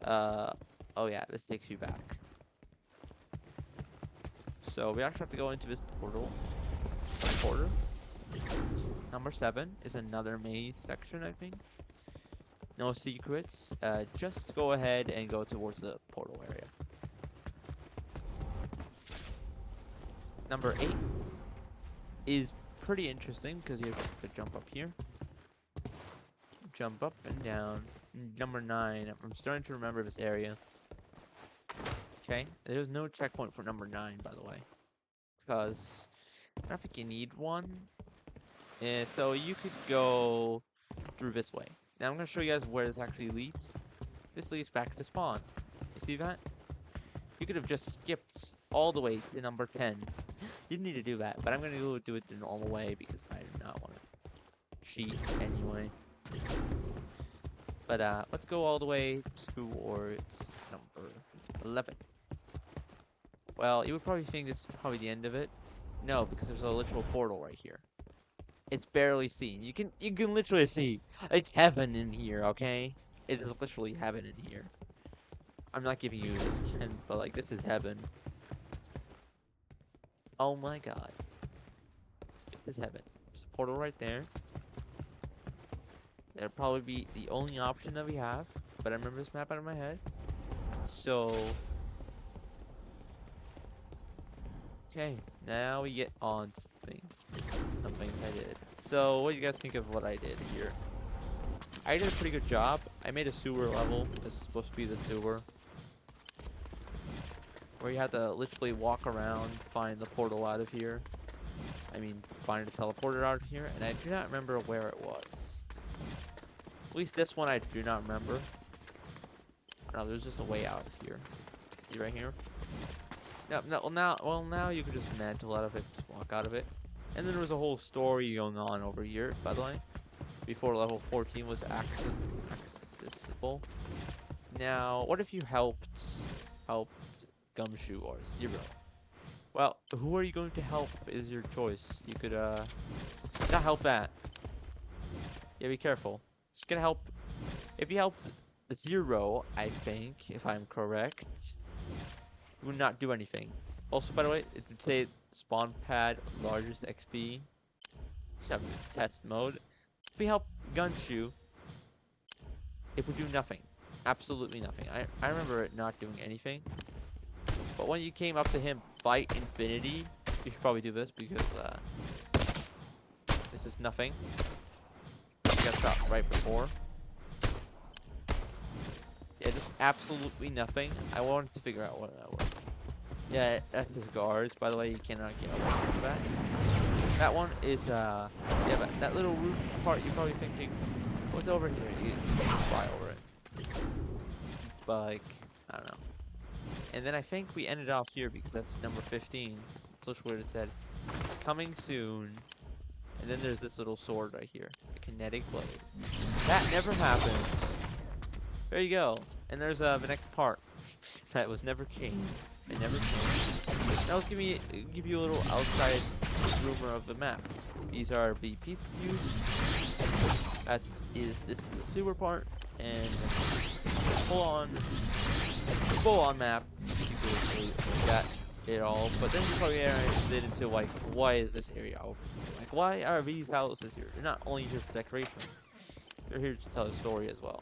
Oh yeah, this takes you back. So we actually have to go into this portal. Number 7 is another maze section, I think. No secrets. Just go ahead and go towards the portal area. number 8 is pretty interesting because you have to jump up here, jump up and down. Number 9, I'm starting to remember this area. Okay, there's no checkpoint for number 9, by the way, because I don't think you need one. So you could go through this way. Now I'm going to show you guys where this actually leads. This leads back to spawn. You see that? You could have just skipped all the way to number 10. You didn't need to do that, but I'm going to go do it the normal way because I do not want to cheat anyway. But let's go all the way towards number 11. Well, you would probably think this is probably the end of it. No, because there's a literal portal right here. It's barely seen. You can literally see. It's heaven in here, okay? It is literally heaven in here. I'm not giving you this again, but like this is heaven. Oh my god. This is heaven. There's a portal right there. That'll probably be the only option that we have, but I remember this map out of my head. So okay, now we get on some things I did. So what do you guys think of what I did here? I did a pretty good job. I made a sewer level. This is supposed to be the sewer, where you have to literally walk around, find the portal out of here. I mean, find a teleporter out of here, and I do not remember where it was. At least this one I do not remember. I don't know, there's just a way out of here. See right here? No, now you can just mantle out of it, just walk out of it. And then there was a whole story going on over here, by the way, before level 14 was accessible. Now, what if you helped Gumshoe or Zero? Well, who are you going to help is your choice. You could not help that. Yeah, be careful. Just gonna help. If you helped Zero, I think, if I'm correct, you would not do anything. Also, by the way, it would say spawn pad largest XP. Just have this test mode. If we help Gunshoe, it would do nothing. Absolutely nothing. I remember it not doing anything. But when you came up to him, fight infinity, you should probably do this because this is nothing. You got shot right before. Yeah, just absolutely nothing. I wanted to figure out what that was. Yeah, that's his guards. By the way, you cannot get away from that. That one is, yeah, but that little roof part, you're probably thinking, what's over here? You can fly over it. But, like, I don't know. And then I think we ended off here because that's number 15. That's what it said. Coming soon. And then there's this little sword right here. A kinetic blade. That never happens. There you go. And there's the next part. That was never changed. It never changed. Now let's give you a little outside rumor of the map. These are the pieces used. This is the sewer part, and full on map. You could look at it all, but then you probably are interested into like, why is this area over here? Like, why are these houses here? They're not only here for decoration; they're here to tell a story as well.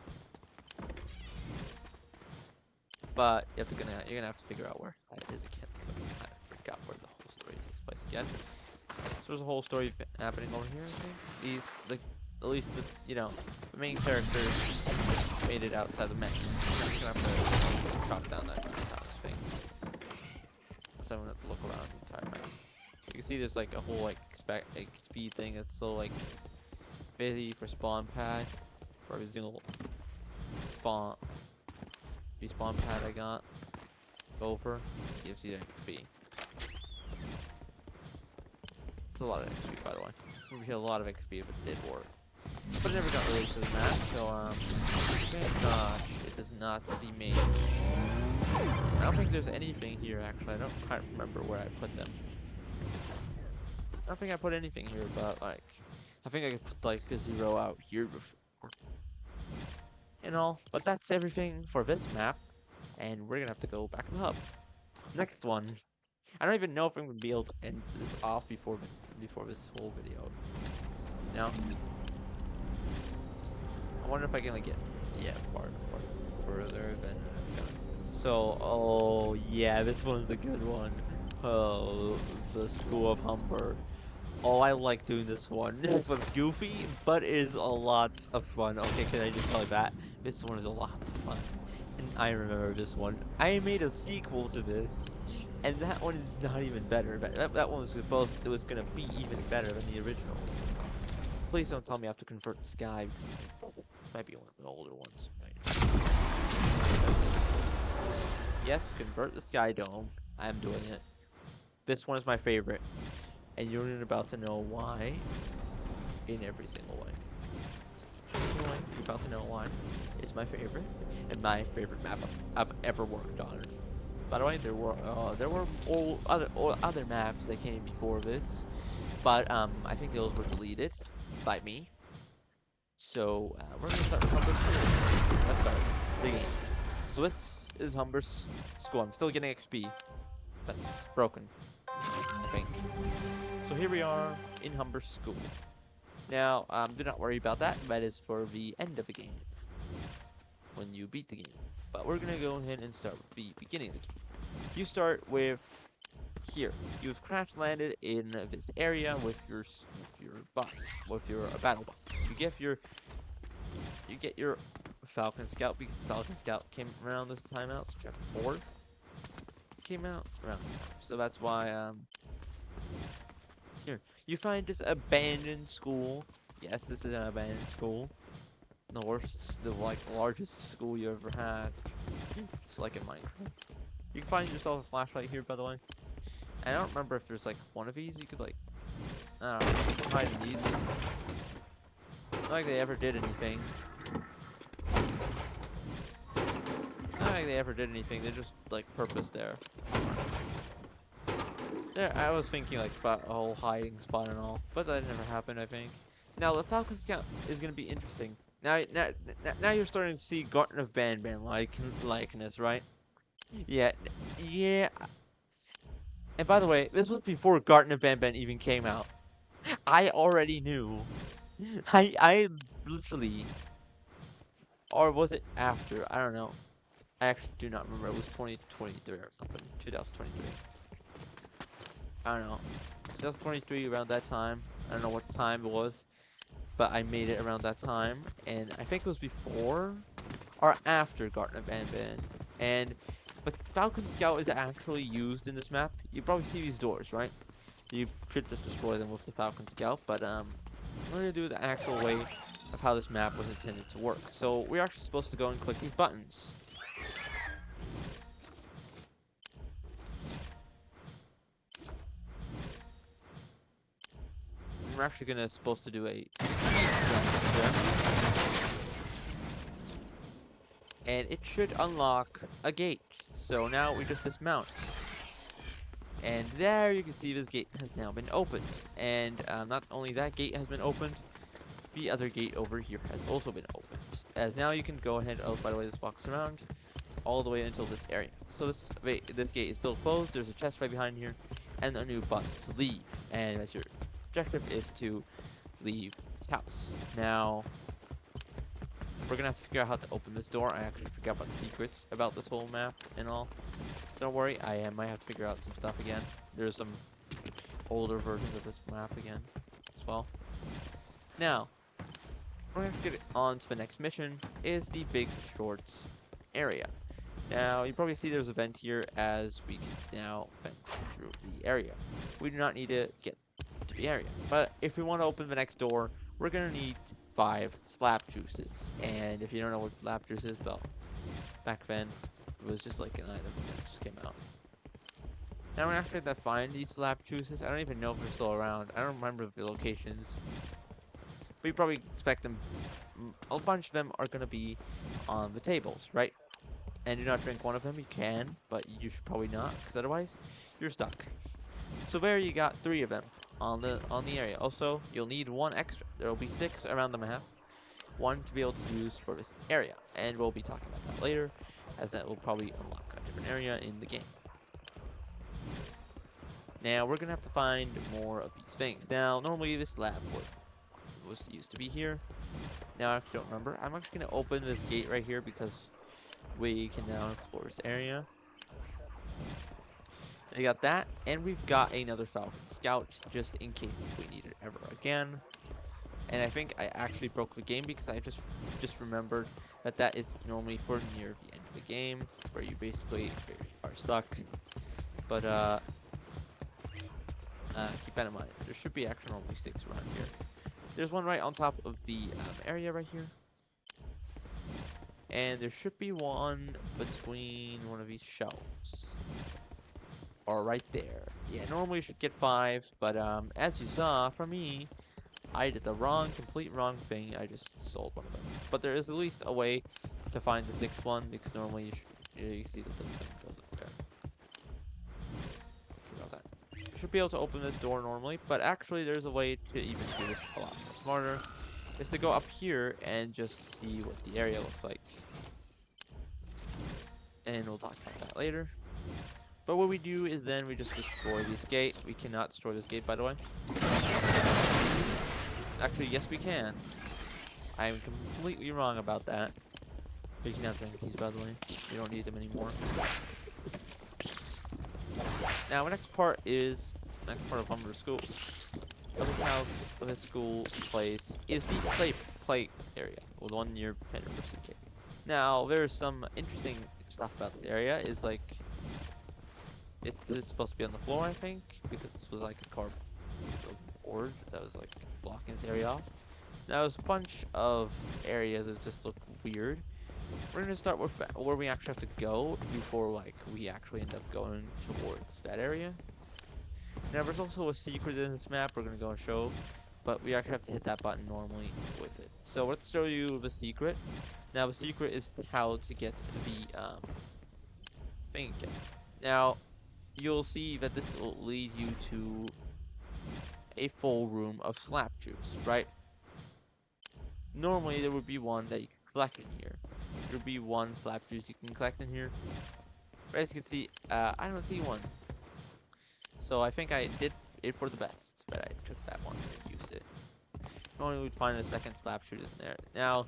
But you're gonna have to figure out where that is again, because I forgot where the whole story takes place again. So there's a whole story happening over here. I think at least the main characters made it outside the map. I'm just gonna have to chop down that house thing. So I'm gonna have to look around the entire map. You can see there's like a whole speed thing that's so like busy for spawn pad for every single spawn. Respawn pad I got over gives you XP. It's a lot of XP, by the way. We had a lot of XP if it did work, but it never got released as a map. So thank gosh, it does not be made. I don't think there's anything here actually. I don't quite remember where I put them. I don't think I put anything here, but like I think I could put like a 0 out here before. But that's everything for this map, and we're gonna have to go back to the hub. Next one, I don't even know if I'm gonna be able to end this off before this whole video ends, you know? I wonder if I can like get far further than so. Oh yeah, this one's a good one. Oh, the School of Humber. Oh, I like doing this one. This one's goofy, but it is a lot of fun. Okay, can I just tell you that? This one is a lot of fun. And I remember this one. I made a sequel to this, and that one is not even better. That one was supposed, it was gonna be even better than the original. Please don't tell me I have to convert this guy, because this might be one of the older ones. Right? Yes, convert the Sky Dome. I am doing it. This one is my favorite, and you're about to know why in every single way. You're about to know why. It's my favorite, and my favorite map I've ever worked on. By the way, there were other maps that came before this, but I think those were deleted by me. So we're gonna start with Humber's School. Let's start the game. So this is Humber's School. I'm still getting XP. That's broken, I think. So here we are in Humber's School. Now, do not worry about that. That is for the end of the game, when you beat the game. But we're gonna go ahead and start with the beginning of the game. You start with here. You've crash landed in this area with your bus, with your battle bus. You get your Falcon Scout, because Falcon Scout came around this time out. So chapter 4 came out around this time. So that's why here you find this abandoned school. Yes, this is an abandoned school. The largest school you ever had. It's like in Minecraft. You can find yourself a flashlight here, by the way. And I don't remember if there's like one of these you could like, I don't know, hide in these. Not like they ever did anything. Not like they ever did anything. They're just like purpose there. There, I was thinking like about a whole hiding spot and all, but that never happened, I think. Now the Falcon Scout is gonna be interesting. Now you're starting to see Garden of Banban likeness, right? Yeah, yeah. And by the way, this was before Garden of Banban even came out. I already knew. I literally, or was it after? I don't know. I actually do not remember. It was 2023 or something. 2023. I don't know. 2023 around that time. I don't know what time it was, but I made it around that time, and I think it was before or after Garden of Banban. But Falcon Scout is actually used in this map. You probably see these doors, right? You should just destroy them with the Falcon Scout, but we're gonna do the actual way of how this map was intended to work. So we're actually supposed to go and click these buttons. And we're actually supposed to do a and it should unlock a gate. So now we just dismount. And there you can see this gate has now been opened. And not only that gate has been opened, the other gate over here has also been opened. As now you can go ahead, oh, by the way, this walks around all the way until this area. So this gate is still closed. There's a chest right behind here and a new bus to leave. And as your objective is to leave this house. Now, we're gonna have to figure out how to open this door. I actually forgot about the secrets about this whole map and all. So don't worry, I might have to figure out some stuff again. There's some older versions of this map again as well. Now, we're gonna have to get on to the next mission, is the Big Shorts area. Now, you probably see there's a vent here as we can now vent through the area. We do not need to get to the area, but if we want to open the next door, we're gonna need 5 slap juices. And if you don't know what slap juice is, well, back then it was just like an item that just came out. Now we're actually gonna find these slap juices. I don't even know if they're still around. I don't remember the locations. But you probably expect them. A bunch of them are gonna be on the tables, right? And do not drink one of them. You can, but you should probably not, because otherwise you're stuck. So there you got 3 of them on the area. Also, you'll need 1 extra. There will be 6 around the map. 1 to be able to use for this area, and we'll be talking about that later, as that will probably unlock a different area in the game. Now we're gonna have to find more of these things. Now, normally this lab was used to be here. Now I actually don't remember. I'm actually gonna open this gate right here because we can now explore this area. We got that, and we've got another Falcon Scout just in case if we need it ever again. And I think I actually broke the game because I just remembered that that is normally for near the end of the game where you basically are stuck. But keep that in mind. There should be actually normally 6 around here. There's one right on top of the area right here. And there should be one between one of these shelves. Or right there. Yeah, normally you should get 5, but as you saw from me, I did the complete wrong thing. I just sold one of them. But there is at least a way to find the 6th one, because normally you see that the thing goes up there. About that. You should be able to open this door normally, but actually there's a way to even do this a lot more smarter. Is to go up here and just see what the area looks like. And we'll talk about that later. But what we do is then we just destroy this gate. We cannot destroy this gate, by the way. Actually, yes we can. I am completely wrong about that. We can have drink keys, by the way. We don't need them anymore. Now, the next part of Humber School. Of this house, of this school place, is the play area. Well, the one near University Cave. Now, there's some interesting stuff about the area. Is like, it's supposed to be on the floor, I think, because this was like a cardboard board that was like blocking this area off. Now, there's a bunch of areas that just look weird. We're gonna start with where we actually have to go before like we actually end up going towards that area. Now, there's also a secret in this map we're gonna go and show, but we actually have to hit that button normally with it. So let's show you the secret. Now, the secret is how to get the thing again. Now, you'll see that this will lead you to a full room of slap juice, right? Normally, there would be one that you can collect in here. There would be one slap juice you can collect in here. But as you can see, I don't see one. So I think I did it for the best, but I took that one and used it. Normally, we'd find a second slap shoot in there. Now,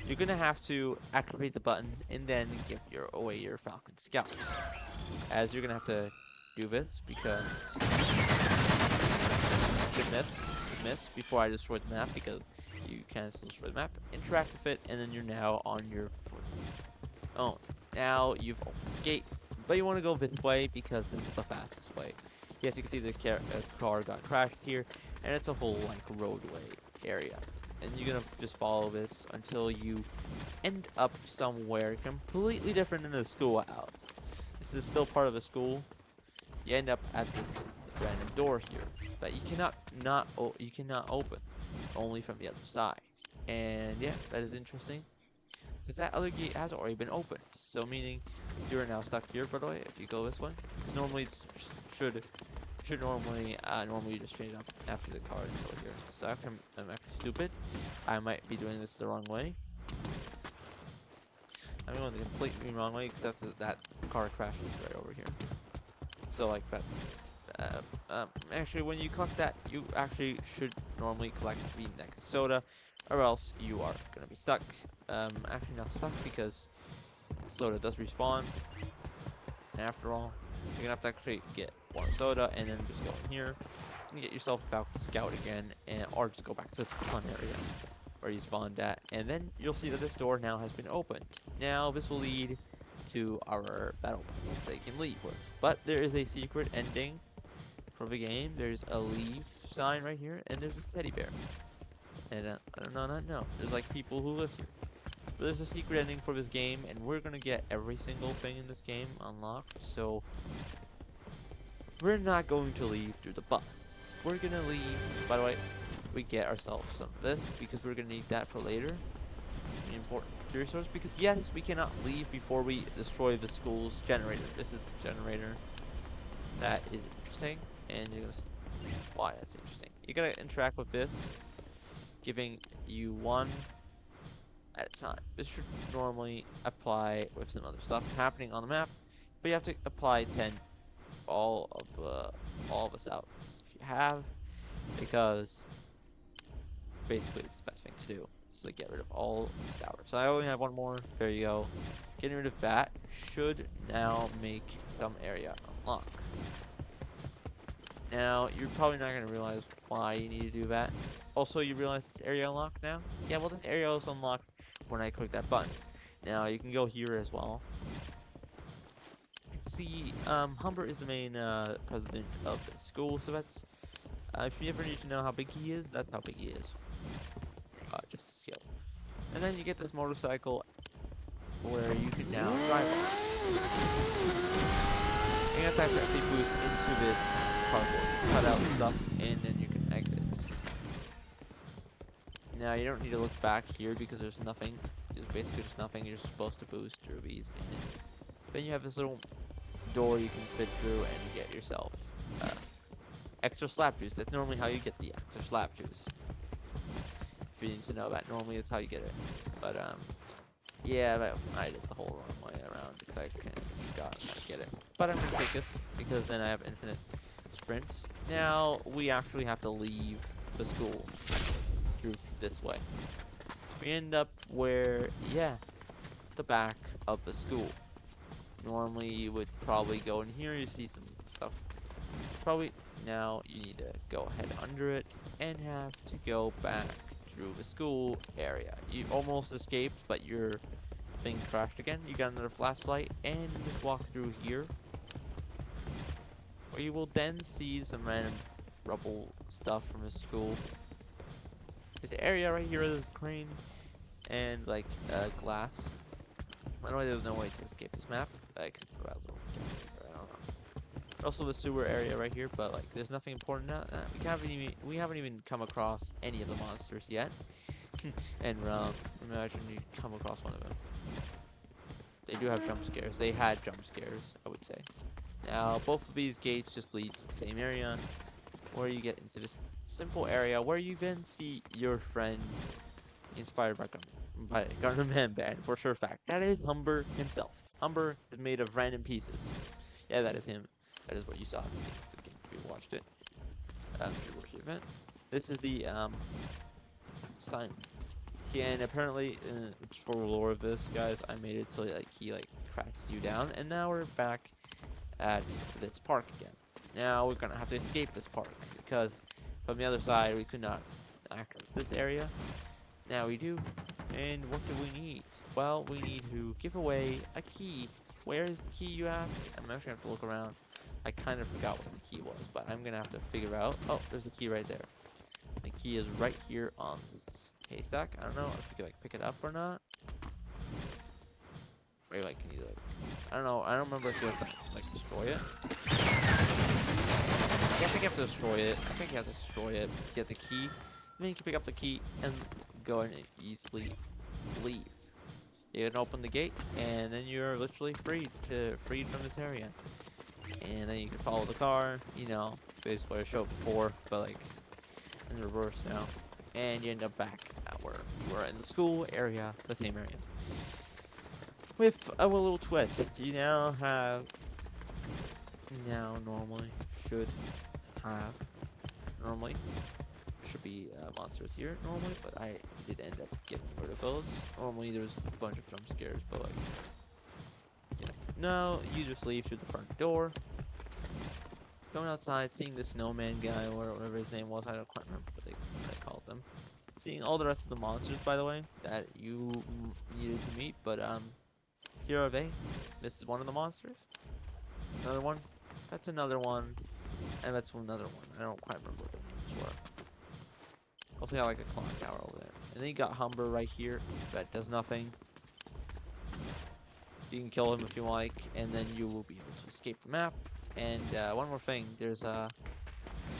you're gonna have to activate the button and then give away your Falcon Scouts. As you're gonna have to do this because good miss before I destroyed the map, because you can still destroy the map. Interact with it, and then you're now on your foot. Oh, now you've opened the gate, but you want to go this way because this is the fastest way. Yes, you can see the car got crashed here, and it's a whole like roadway area. And you're gonna just follow this until you end up somewhere completely different than the schoolhouse. This is still part of the school. You end up at this random door here that you cannot open, only from the other side. And yeah, that is interesting because that other gate has already been opened. So meaning you're now stuck here. By the way, if you go this way, because normally it should normally you just straight up after the car until here. So actually, I'm actually stupid. I might be doing this the wrong way. I'm going the completely wrong way because that car crashes right over here. So like that. Actually, when you collect that, you actually should normally collect the next soda, or else you are gonna be stuck. Actually not stuck because soda does respawn. After all, you're gonna have to actually get one soda and then just go in here and get yourself a Falcon Scout again, or just go back to the spawn area where you spawned at, and then you'll see that this door now has been opened. Now this will lead to our battle bundles that you can leave with, but there is a secret ending for the game. There's a leave sign right here, and there's this teddy bear. And I don't know. There's like people who live here. But there's a secret ending for this game, and we're gonna get every single thing in this game unlocked. So we're not going to leave through the bus. We're gonna leave. By the way, we get ourselves some of this because we're gonna need that for later. The important resource, because yes, we cannot leave before we destroy the school's generator. This is the generator. That is interesting. And you're gonna see why that's interesting. You gotta interact with this, giving you one at a time. This should normally apply with some other stuff happening on the map, but you have to apply 10 all of the sours if you have, because basically it's the best thing to do. So get rid of all sours. So I only have one more. There you go. Getting rid of that should now make some area unlock. Now, you're probably not going to realize why you need to do that. Also, you realize this area unlocked now? Yeah, well, this area is unlocked when I click that button. Now, you can go here as well. See, Humber is the main president of the school, so that's... if you ever need to know how big he is, that's how big he is. Just to scale. And then you get this motorcycle where you can now drive on. You have to actually boost into this cardboard, cut out stuff, and then you can exit. Now you don't need to look back here because there's nothing. There's basically just nothing. You're supposed to boost rubies, and then you have this little door you can fit through and get yourself extra slap juice. That's normally how you get the extra slap juice. If you need to know that, normally that's how you get it. But yeah, but I did the whole long way around because I forgot how to get it. But I'm gonna take this because then I have infinite sprints. Now we actually have to leave the school through this way. We end up where, yeah, the back of the school. Normally you would probably go in here, you see some stuff. Probably now you need to go ahead under it and have to go back through the school area. You almost escaped, but your thing crashed again. You got another flashlight and just walk through here. Where you will then see some random rubble stuff from the school. This area right here is crane and like glass. I know there's no way to escape this map, except for that little gap. I don't know. Also the sewer area right here, but like there's nothing important now. We haven't even come across any of the monsters yet. And imagine you come across one of them. They do have jump scares. They had jump scares, I would say. Now both of these gates just lead to the same area, where you get into this simple area where you then see your friend inspired by Gardner Man Band for sure fact. That is Humber himself. Humber is made of random pieces. Yeah, that is him. That is what you saw in this game if you watched it. If you watched the event. This is the sign. And apparently, for the lore of this, guys, I made it so like he cracks you down, and now we're back at this park again. Now we're gonna have to escape this park because from the other side we could not access this area. Now we do. And what do we need? Well, we need to give away a key. Where is the key, you ask? I'm actually going to have to look around. I kind of forgot what the key was, but I'm going to have to figure out. Oh, there's a key right there. The key is right here on this haystack. I don't know if you can pick it up or not. Wait, can you I don't know. I don't remember if you have to destroy it. I think you have to destroy it. I think you have to destroy it to get the key. And then you can pick up the key and go and easily leave. You can open the gate, and then you're literally freed from this area. And then you can follow the car. You know, basically I showed before, but like in reverse now. And you end up back at where you were in the school area, the same area. With a little twist, you now normally should be monsters here normally, but I did end up getting rid of those. Normally there's a bunch of jump scares, but like, you know. No, you just leave through the front door. Going outside, seeing the snowman guy or whatever his name was, I don't quite remember what they called them. Seeing all the rest of the monsters, by the way, that you needed to meet, but here are they. This is one of the monsters. Another one. That's another one. And that's another one. I don't quite remember what the names were. Also got like a clock tower over there. And then you got Humber right here. That does nothing. You can kill him if you like. And then you will be able to escape the map. And one more thing. There's I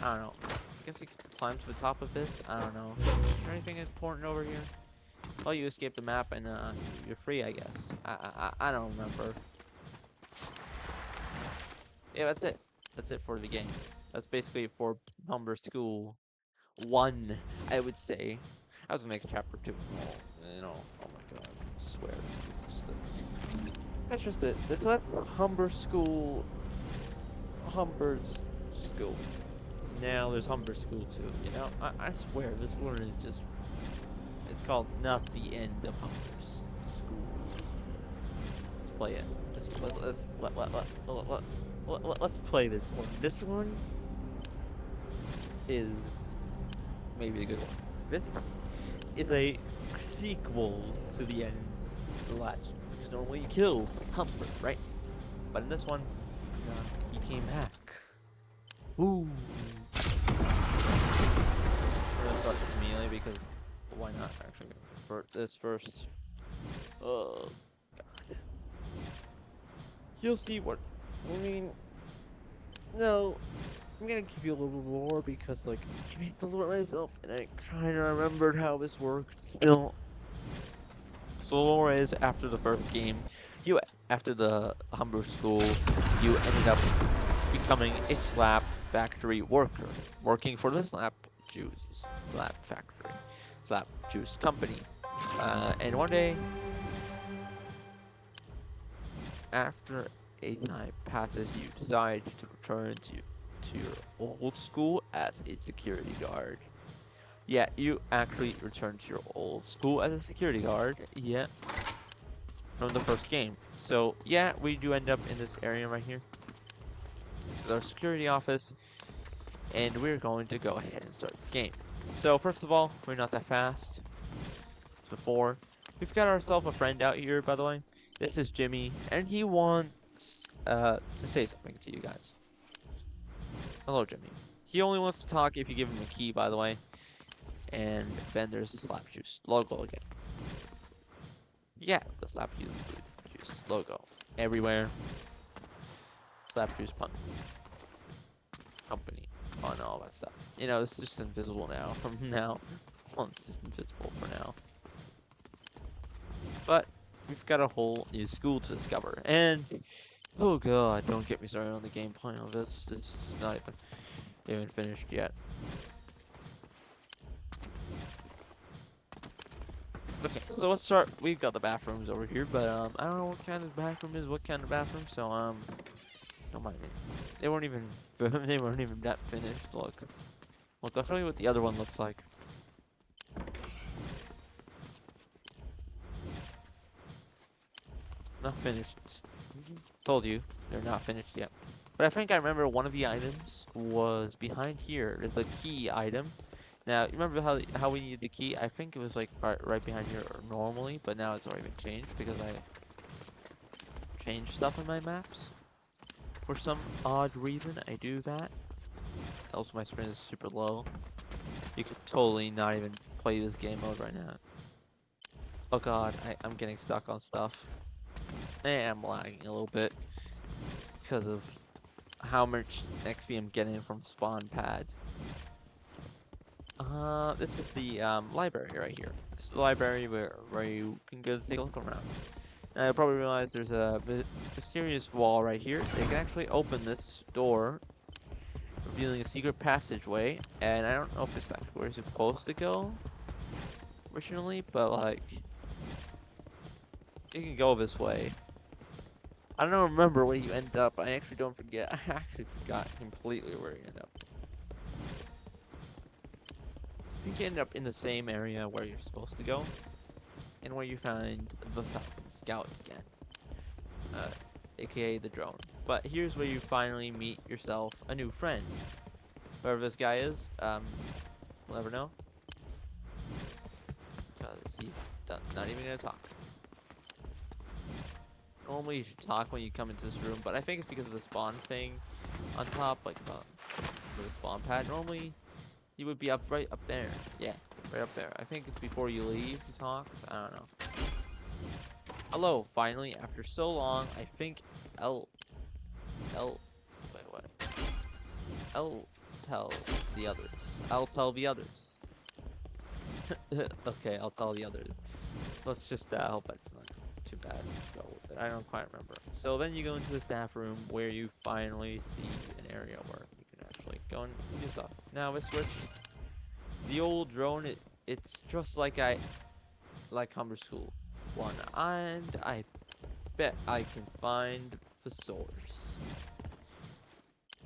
don't know. I guess you can climb to the top of this. I don't know. Is there anything important over here? Well, you escape the map and you're free, I guess. I don't remember. Yeah, that's it. That's it for the game. That's basically for Humber School 1, I would say. I was gonna make a chapter 2. You know, oh my god, I swear, this is just that's just it. That's Humber's School. Now there's Humber School 2, you know? I swear, this one is just... It's called Not the End of Humber's School. Let's play it. Let's play this one. This one is maybe a good one. This is a sequel to the end of the last one, because normally you kill Humber, right? But in this one, he came back. Ooh. We're gonna start this immediately because why not? Actually, for this first. Oh God. You'll see what. I mean, no. I'm gonna give you a little more because, like, I made the lore myself, and I kind of remembered how this worked. Still, so the lore is after the first game, after the Humber School, you ended up becoming a slap factory worker, working for the slap factory, slap juice company. And one day, after a time passes, you decide to return to your old school as a security guard. Yeah, you actually return to your old school as a security guard. Yeah, from the first game. So yeah, we do end up in this area right here. This is our security office, and we're going to go ahead and start this game. So first of all, we're not that fast. It's before. We've got ourselves a friend out here, by the way. This is Jimmy, and he wants to say something to you guys. Hello, Jimmy. He only wants to talk if you give him a key, by the way. And then there's the Slap Juice logo again. Yeah, the Slap Juice logo everywhere. Slap Juice company on all that stuff. You know, it's just invisible now. From now on, it's just invisible for now. But we've got a whole new school to discover, and oh god, don't get me started on the gameplay of this. This is not even finished yet. Okay, so let's start. We've got the bathrooms over here, but I don't know what kind of bathroom is what kind of bathroom, so don't mind me. They weren't even that finished. Look, I'll show you what the other one looks like. Not finished. Told you, they're not finished yet. But I think I remember one of the items was behind here. There's a key item. Now, you remember how we needed the key? I think it was like right behind here normally, but now it's already been changed because I changed stuff in my maps. For some odd reason, I do that. Also, my sprint is super low. You could totally not even play this game mode right now. Oh god, I'm getting stuck on stuff. And I'm lagging a little bit because of how much XP I'm getting from spawn pad. This is the library right here. This is the library where you can go take a look around. Now you'll probably realize there's a mysterious wall right here. They can actually open this door, revealing a secret passageway. And I don't know if it's actually where you're supposed to go originally, but like you can go this way. I don't remember where you end up. I actually don't forget. I actually forgot completely where you end up. I think you end up in the same area where you're supposed to go, and where you find the Falcon Scout again, aka the drone. But here's where you finally meet yourself a new friend. Whoever this guy is, we'll never know, because he's not even gonna talk. Normally you should talk when you come into this room, but I think it's because of the spawn thing on top, like the spawn pad. Normally he would be right up there. Yeah, right up there. I think it's before you leave he talks. I don't know. Hello, finally, after so long, I think wait, what? I'll tell the others. I'll tell the others. Okay, I'll tell the others. Let's just hope it's not too bad to go with it. I don't quite remember. So then you go into the staff room where you finally see an area where you can actually go and do stuff. Now we switch. The old drone, it's just like Humber School 1, and I bet I can find the source.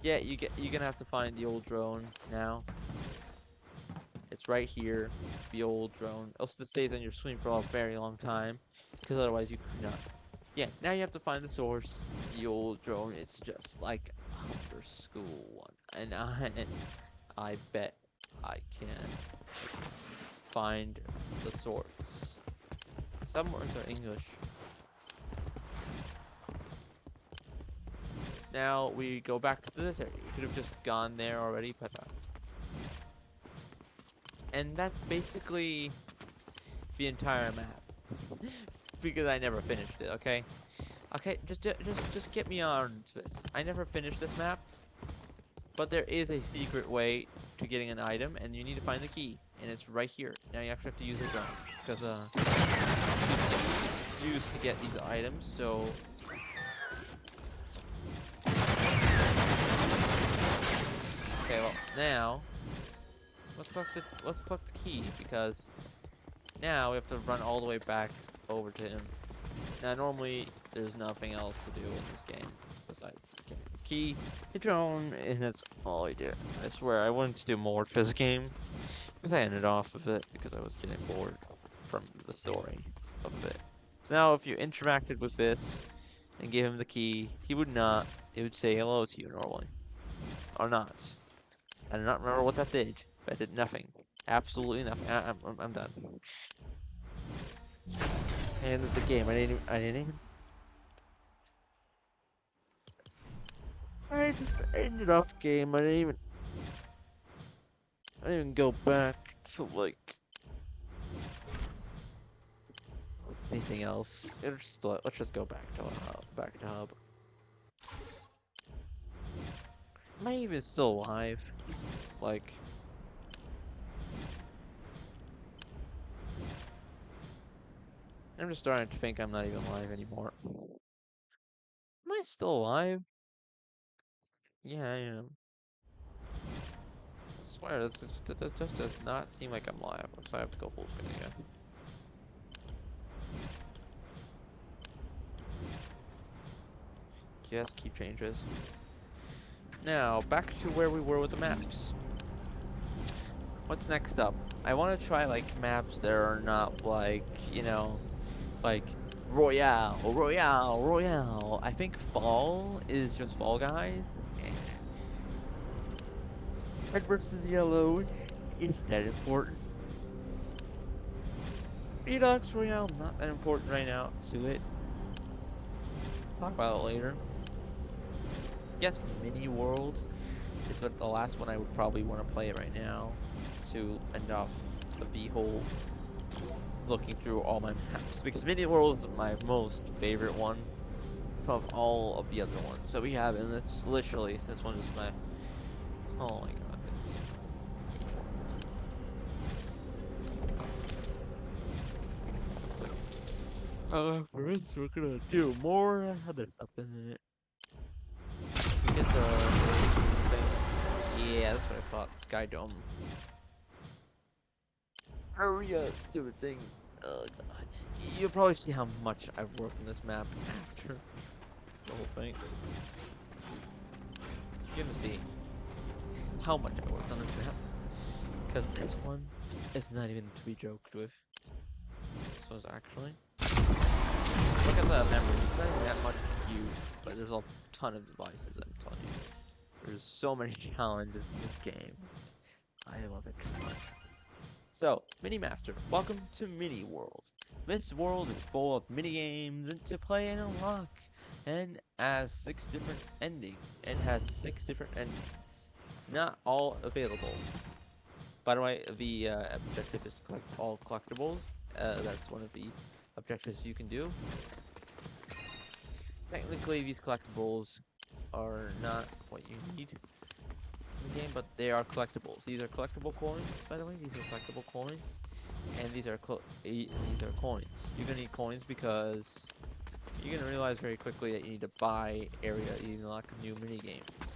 Yeah, you're gonna have to find the old drone now. It's right here, the old drone. Also, this stays on your screen for a very long time, because otherwise you could not. Yeah, now you have to find the source. The old drone. It's just like Humber School 1, and I bet I can find the source. Some words are English. Now we go back to this area. We could have just gone there already, but and that's basically the entire map. Because I never finished it, okay? Okay, just get me on to this. I never finished this map, but there is a secret way to getting an item, and you need to find the key, and it's right here. Now you actually have to use a drone, because it's used to get these items, so okay, well now let's collect the key, because now we have to run all the way back over to him. Now normally there's nothing else to do in this game besides the key, the drone, and that's all I did. I swear I wanted to do more to this game, because I ended off of it because I was getting bored from the story of it. So now if you interacted with this and gave him the key, he would not. It would say hello to you normally, or not. I do not remember what that did, but it did nothing. Absolutely nothing. I'm done. I ended the game. I didn't even. I just ended off game. I didn't even go back to like anything else. Let's just go back to hub. Am I even still alive? Like, I'm just starting to think I'm not even alive anymore. Am I still alive? Yeah, I am. I swear, that just does not seem like I'm alive, so I have to go full screen again. Yes, keep changes. Now, back to where we were with the maps. What's next up? I want to try, like, maps that are not, like, you know, like, Royale. I think Fall is just Fall Guys. Red versus Yellow isn't that important. Redux Royale, not that important right now. To it. Talk about it later. Guess Mini World is the last one I would probably want to play right now to end off the whole looking through all my maps, because Mini World is my most favorite one from all of the other ones that we have, and it's literally, this one is my, oh my god, it's for instance, we're gonna do more other stuff, isn't it? We get the thing. Yeah, that's what I thought. Sky Dome. Area, stupid thing. Oh god. You'll probably see how much I've worked on this map after the whole thing. You're gonna see how much I worked on this map. Because this one is not even to be joked with. This one's actually. Look at the memory. It's not even that much used, but there's a ton of devices, I'm telling you. There's so many challenges in this game. I love it so much. So, Mini Master, welcome to Mini World. This world is full of mini games and to play and unlock, and has 6 different endings. Not all available. By the way, the objective is to collect all collectibles. That's one of the objectives you can do. Technically, these collectibles are not what you need in the game, but they are collectibles. These are collectible coins, by the way. These are collectible coins, and these are coins. You're gonna need coins because you're gonna realize very quickly that you need to buy area to unlock new mini games,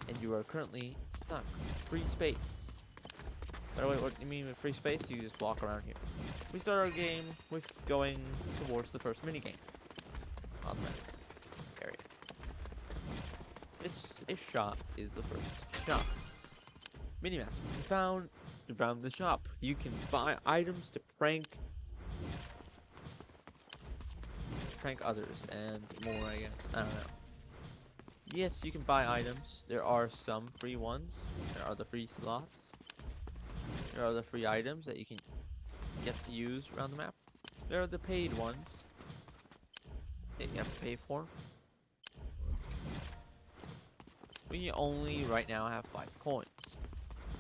and you are currently stuck. Free space. By the way, what do you mean with free space? You just walk around here. We start our game with going towards the first mini game on that area. This shop is the first shop. Minimaster. You found the shop. You can buy items to prank others and more, I guess. I don't know. Yes, you can buy items. There are some free ones. There are the free slots. There are the free items that you can get to use around the map. There are the paid ones that you have to pay for. We only right now have 5 coins.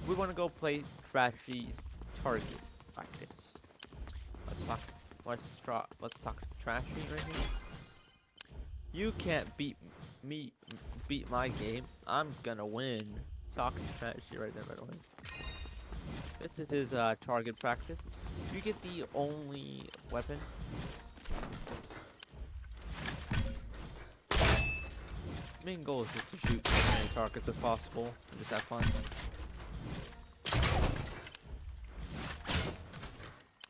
We want to go play Trashy's target practice. Let's talk. Let's talk Trashy right here. You can't me. Beat my game. I'm gonna win. Talking Trashy right there, by the way. This is his target practice. You get the only weapon. Main goal is just to shoot as many targets as possible and just have fun.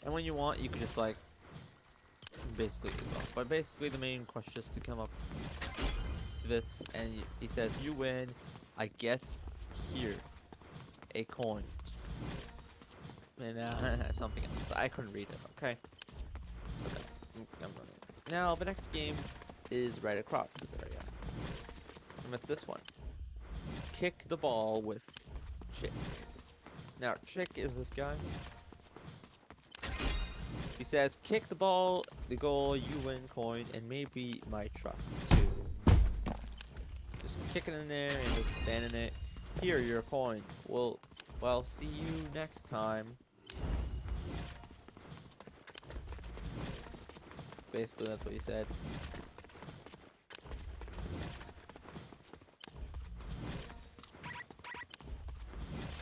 And when you want, you can just like basically do both. But basically, the main question is to come up to this, and he says, "You win. I get here a coin." And something else. I couldn't read it. Okay. Okay. I'm running. Now the next game is right across this area. And it's this one. Kick the ball with Chick. Now Chick is this guy. He says, kick the ball, the goal, you win coin, and maybe my trust too. Just kick it in there and just stand in it. Here, your coin. Well, see you next time. Basically, that's what he said.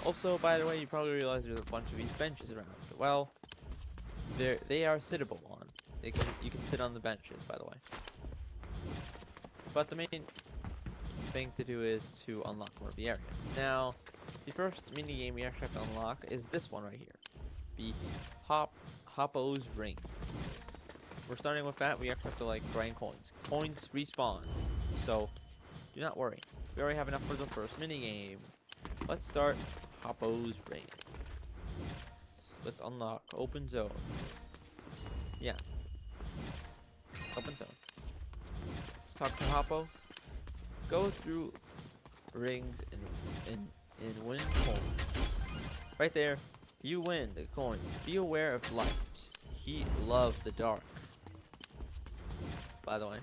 Also, by the way, you probably realize there's a bunch of these benches around. Well, they are sittable on. You can sit on the benches, by the way. But the main thing to do is to unlock more of the areas. Now, the first mini game we actually have to unlock is this one right here, the Hoppo's Rings. We're starting with that. We actually have to like grind coins. Coins respawn, so do not worry. We already have enough for the first mini game. Let's start Hoppo's Rings. Let's unlock open zone. Yeah. Open zone. Let's talk to Hoppo. Go through rings and win coins. Right there. You win the coin. Be aware of light. He loves the dark. By the way.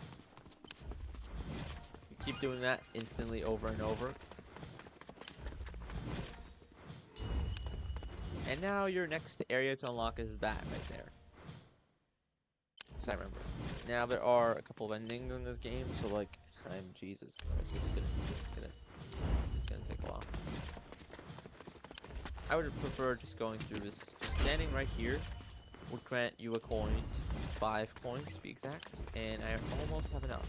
You keep doing that instantly over and over. And now your next area to unlock is that right there. Because I remember. Now there are a couple of endings in this game, so like, I'm Jesus Christ, this is gonna take a while. I would prefer just going through this. Just standing right here would grant you a coin, 5 coins to be exact, and I almost have enough.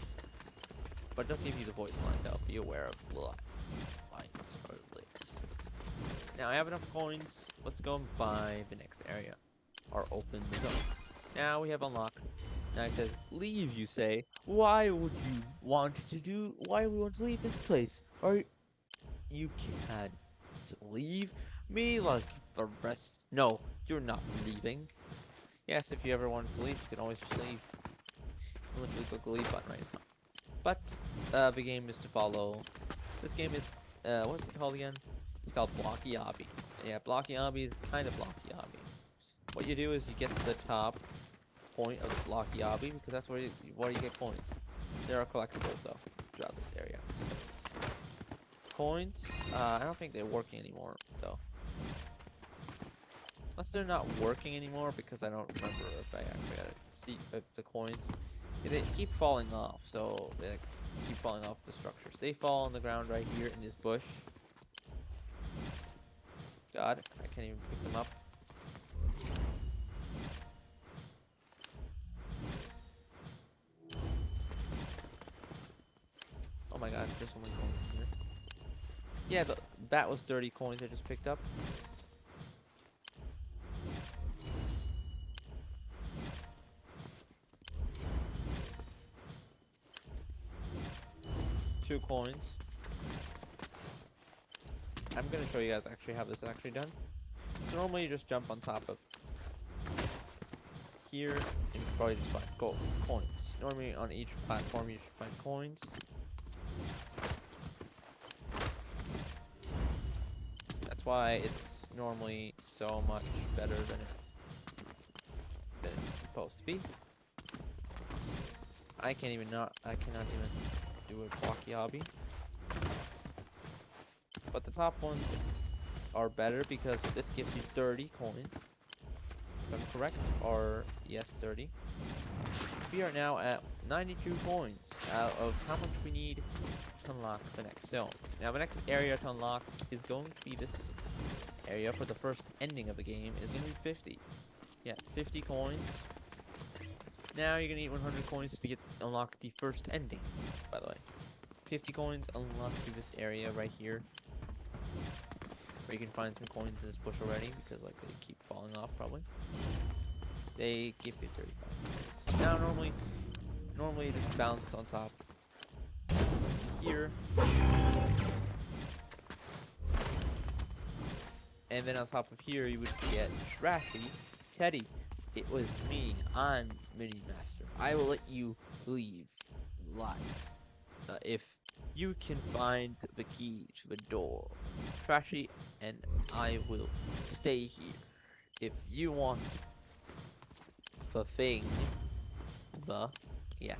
But it does give you the voice line though. Be aware of lights or lit. Now I have enough coins. Let's go and buy the next area, or open the zone. Now we have unlocked. Now it says, leave, you say. Why would you want why would we want to leave this place? Or you can't leave me like the rest. No, you're not leaving. Yes, if you ever wanted to leave, you can always just leave. You literally click the leave button right now. But the game is to follow. This game is, what's it called again? It's called Blocky Obby. Yeah, Blocky Obby is kind of Blocky Obby. What you do is you get to the top point of the Blocky Obby, because that's where you get coins. There are collectibles though throughout this area. So, coins, I don't think they're working anymore though. Unless they're not working anymore, because I don't remember if I actually got it. See the coins, they keep falling off, so they keep falling off the structures. They fall on the ground right here in this bush. God, I can't even pick them up. Oh my god, there's so many coins in here. Yeah, that was 30 coins I just picked up. Two coins. I'm gonna show you guys actually how this is actually done. So normally you just jump on top of here and you probably just find coins. Normally on each platform you should find coins. That's why it's normally so much better than it's supposed to be. I cannot even do a blocky hobby. But the top ones are better because this gives you 30 coins. If I'm correct, or yes, 30. We are now at 92 coins out of how much we need to unlock the next zone. Now the next area to unlock is going to be this area for the first ending of the game. Is going to be 50. Yeah, 50 coins. Now you're going to need 100 coins to unlock the first ending, by the way. 50 coins unlock through this area right here. Where you can find some coins in this bush already, because like they keep falling off probably. They give you 35 coins. Now normally you just bounce on top here. And then on top of here you would get Trashy Teddy. It was me. I'm Mini Master. I will let you leave life if you can find the key to the door. Trashy and I will stay here. If you want the thing, yeah.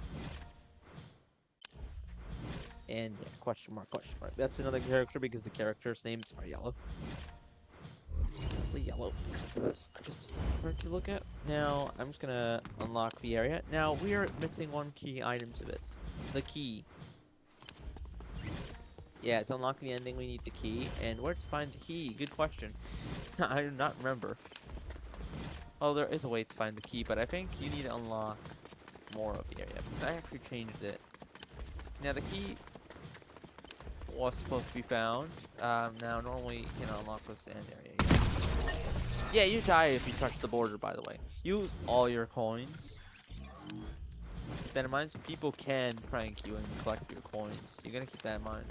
And yeah, question mark. That's another character because the characters' names are yellow. The yellow because they're just hard to look at. Now I'm just gonna unlock the area. Now we are missing one key item to this. The key. Yeah, to unlock the ending we need the key. And where to find the key? Good question. I do not remember. Oh, there is a way to find the key, but I think you need to unlock more of the area because I actually changed it. Now the key was supposed to be found. Now normally you can unlock the sand area. Yeah, you die if you touch the border, by the way. Use all your coins. Keep that in mind. So people can prank you and collect your coins. You gotta keep that in mind.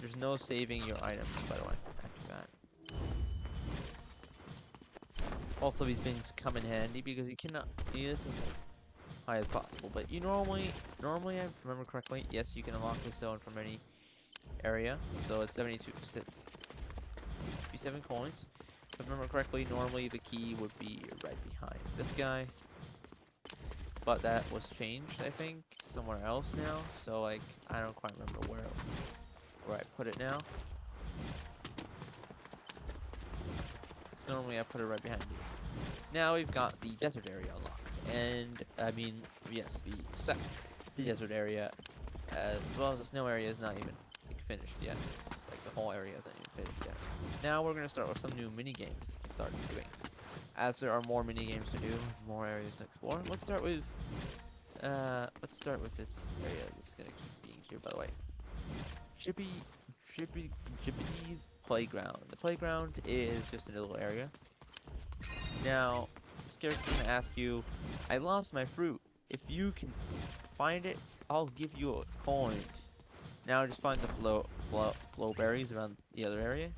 There's no saving your items, by the way. After that. Also, these things come in handy because you cannot do this as high as possible. But you normally, I remember correctly, yes, you can unlock the zone from any area. So it's 57 coins. If I remember correctly, normally the key would be right behind this guy. But that was changed, I think, to somewhere else now. So, like, I don't quite remember where I put it now. Because normally I put it right behind you. Now we've got the desert area unlocked. And, I mean, yes, the desert area, as well as the snow area is not even like, finished yet. Like, the whole area isn't even finished yet. Now we're going to start with some new mini games that you can start doing. As there are more mini games to do, more areas to explore. Let's start with this area. This is gonna keep being here, by the way. Jippity's playground. The playground is just a little area. Now, this character's gonna ask you, I lost my fruit. If you can find it, I'll give you a coin. Now just find the flow berries around the other area.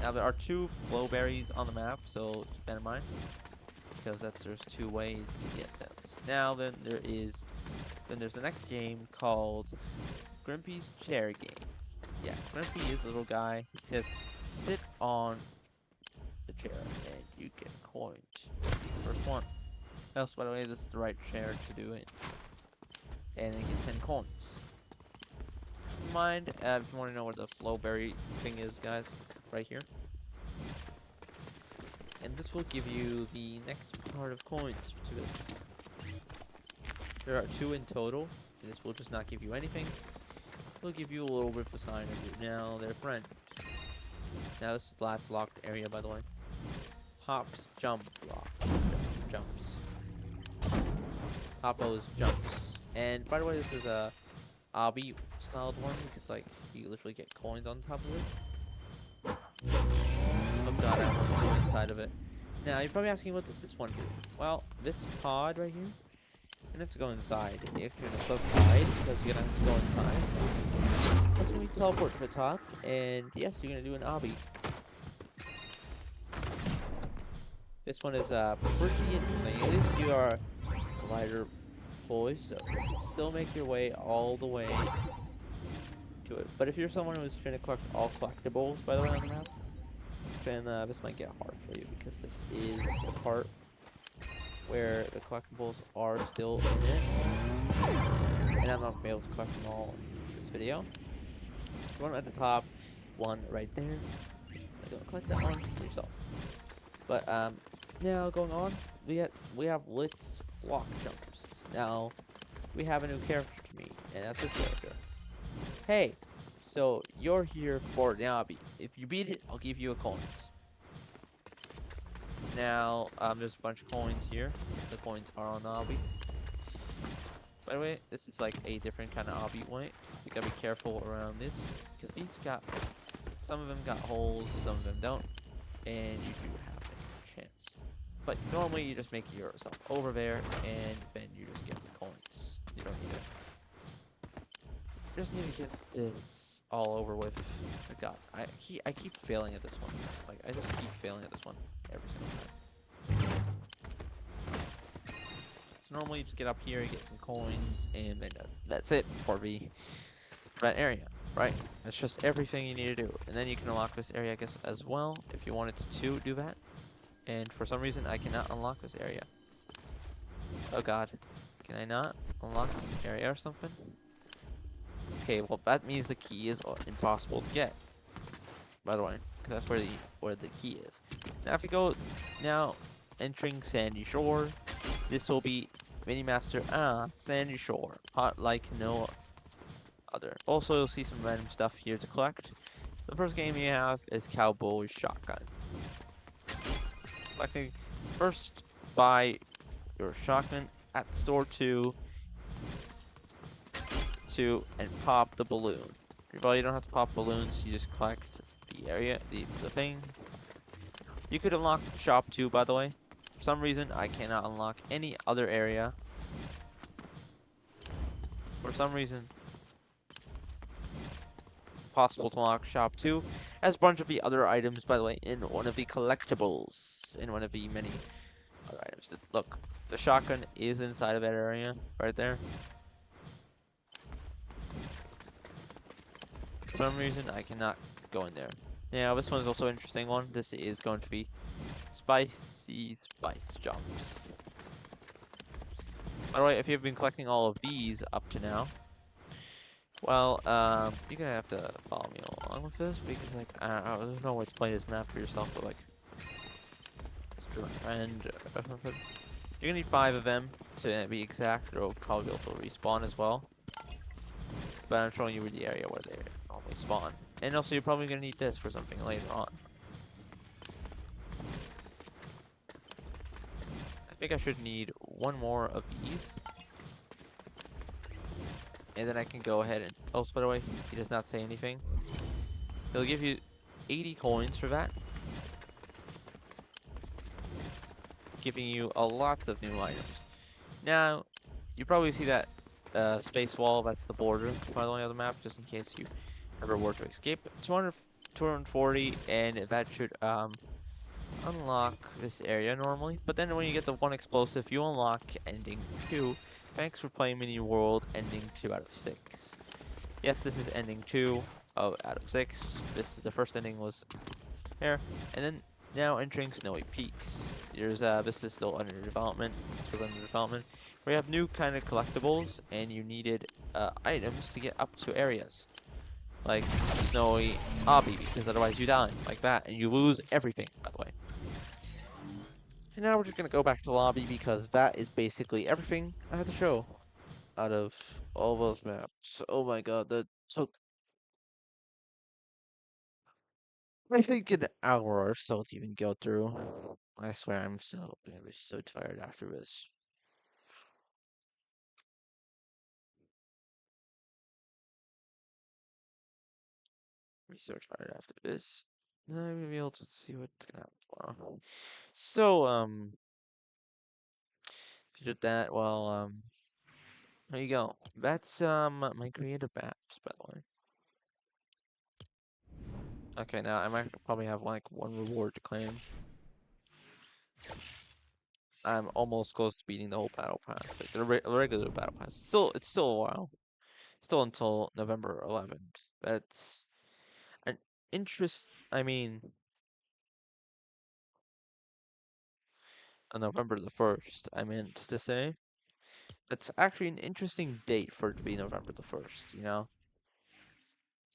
Now there are 2 flow berries on the map, so keep that in mind, because there's 2 ways to get those. Now then there's the next game called Grimpy's Chair Game. Yeah, Grimpy is a little guy. He says, sit on the chair and you get coins. First one. Also, by the way, this is the right chair to do it. And you get 10 coins. Keep in mind, if you want to know where the flow berry thing is, guys, right here. And this will give you the next part of coins to this. There are 2 in total, and this will just not give you anything. It'll give you a little bit of a sign of you now their friend. Now this is the last locked area, by the way. Hops, jump, block, jumps. Hoppos, jumps. And by the way, this is a obby styled one because like you literally get coins on top of this. Oh god, I almost went inside of it. Now, you're probably asking, what does this one do? Well, this pod right here, you're gonna have to go inside. If you're gonna subside, because you're gonna have to go inside. That's when you teleport to the top, and yes, you're gonna do an obby. This one is pretty interesting. At least you are a lighter boy, so still make your way all the way to it. But if you're someone who's trying to collect all collectibles, by the way, on the map, then this might get hard for you because this is the part where the collectibles are still in it, and I'm not gonna be able to collect them all in this video. One at the top, one right there. I'm gonna collect that one for yourself. But now going on, we have Lit's block jumps. Now we have a new character to meet, and that's this character. Hey, so you're here for the obby. If you beat it, I'll give you a coins. Now there's a bunch of coins here. The coins are on the obby. By the way, this is like a different kind of obby way. You gotta be careful around this because these got some of them got holes, some of them don't, and you do have a chance. But normally you just make yourself over there, and then you just get the coins. You don't need it. You just need to get this all over with. God, I keep failing at this one. Like I just keep failing at this one every single time. So normally you just get up here, you get some coins, and then that's it for that area, right? That's just everything you need to do. And then you can unlock this area, I guess, as well, if you wanted to do that. And for some reason, I cannot unlock this area. Oh god. Can I not unlock this area or something? Okay, well that means the key is impossible to get. By the way, because that's where the key is. Now if you go now entering Sandy Shore, this will be Minimaster Sandy Shore. Hot like no other. Also you'll see some random stuff here to collect. The first game you have is Cowboy Shotgun. Collecting first buy your shotgun at store 2 and pop the balloon. Well, you don't have to pop balloons, you just collect the area, the thing. You could unlock shop 2, by the way. For some reason, I cannot unlock any other area. For some reason, possible to unlock shop 2 as a bunch of the other items, by the way, in one of the collectibles, in one of the many other items. Look, the shotgun is inside of that area, right there. For some reason, I cannot go in there. Now, this one is also an interesting one. This is going to be Spicy Spice Jumps. By the way, if you've been collecting all of these up to now, well, you're gonna have to follow me along with this because, like, there's no way to play this map for yourself, but, like, my friend, you're gonna need 5 of them to be exact. They'll probably be able to respawn as well. But I'm showing you the area where they normally spawn. And also, you're probably gonna need this for something later on. I think I should need 1 more of these. And then I can go ahead and... Oh, by the way, he does not say anything. He'll give you 80 coins for that. Giving you a lots of new items. Now, you probably see that space wall. That's the border, by the way, of the map, just in case you ever were to escape. 240, and that should unlock this area normally. But then when you get the 1 explosive, you unlock ending 2. Thanks for playing Mini World, ending 2 out of 6. Yes, this is ending 2 out of 6. The first ending was there, and then now entering Snowy Peaks. There's this is still under development. Still under development. We have new kind of collectibles, and you needed items to get up to areas like Snowy Obby, because otherwise you die like that, and you lose everything. By the way. And now we're just gonna go back to lobby because that is basically everything I had to show out of all those maps. Oh my god, that took I think an hour or so to even go through. I swear I'm gonna be so tired after this. I'm so tired after this. I'm gonna be able to see what's gonna happen tomorrow. So, if you did that, well, there you go. That's my creative maps, by the way. Okay, now I might probably have like 1 reward to claim. I'm almost close to beating the whole battle pass, like the regular battle pass. It's still a while. Still until November 11th. That's an interest. I mean, November the 1st, I meant to say. It's actually an interesting date for it to be November the 1st, you know?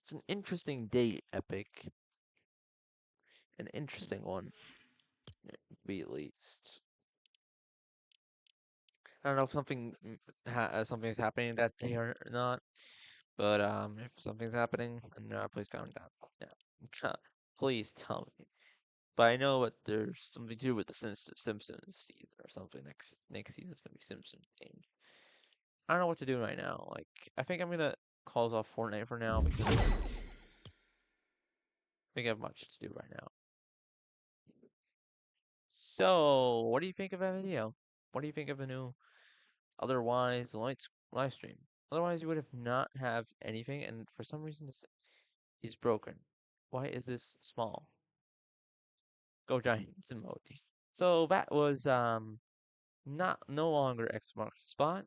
It's an interesting date, Epic. An interesting one, to be at least. I don't know if something's happening that day or not, but if something's happening, then please comment down. Yeah, please tell me. But I know that there's something to do with the Simpsons season or something. Next season is gonna be Simpsons themed. I don't know what to do right now. Like, I think I'm gonna close off Fortnite for now because I think I have much to do right now. So, what do you think of that video? What do you think of the new otherwise live stream? Otherwise, you would have not have anything, and for some reason, this is broken. Why is this small? Go Giants emoji. So that was not no longer X marks the spot,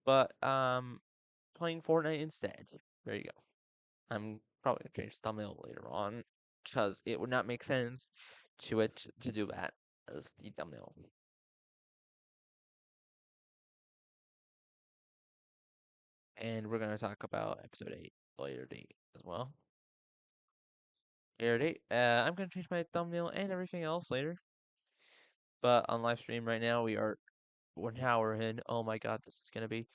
but playing Fortnite instead. There you go. I'm probably gonna change the thumbnail later on because it would not make sense to do that as the thumbnail. And we're gonna talk about episode 8 later date as well. Later date. I'm gonna change my thumbnail and everything else later. But on live stream right now, we're an hour in. Oh my god, this is gonna be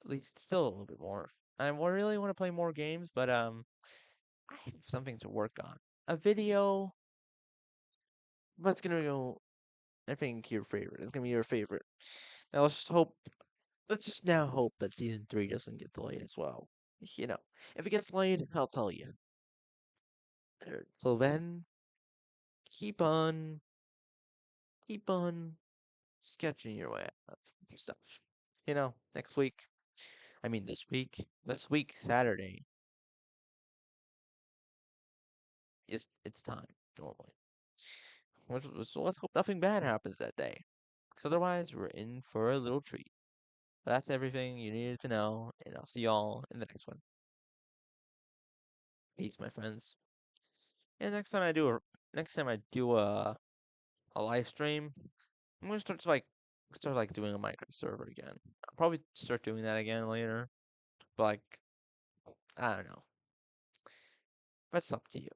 at least still a little bit more. I really want to play more games, but I have something to work on. A video. What's gonna go? I think your favorite. It's gonna be your favorite. Now let's just hope. Let's just now hope that season 3 doesn't get delayed as well. You know, if it gets delayed, I'll tell you. Till then, keep on, keep on sketching your way out of stuff. You know, next week. I mean, this week Saturday is it's time normally. So let's hope nothing bad happens that day, because otherwise we're in for a little treat. But that's everything you needed to know, and I'll see y'all in the next one. Peace, my friends. And next time I do a live stream, I'm gonna start like doing a Minecraft server again. I'll probably start doing that again later. But like I don't know. That's up to you.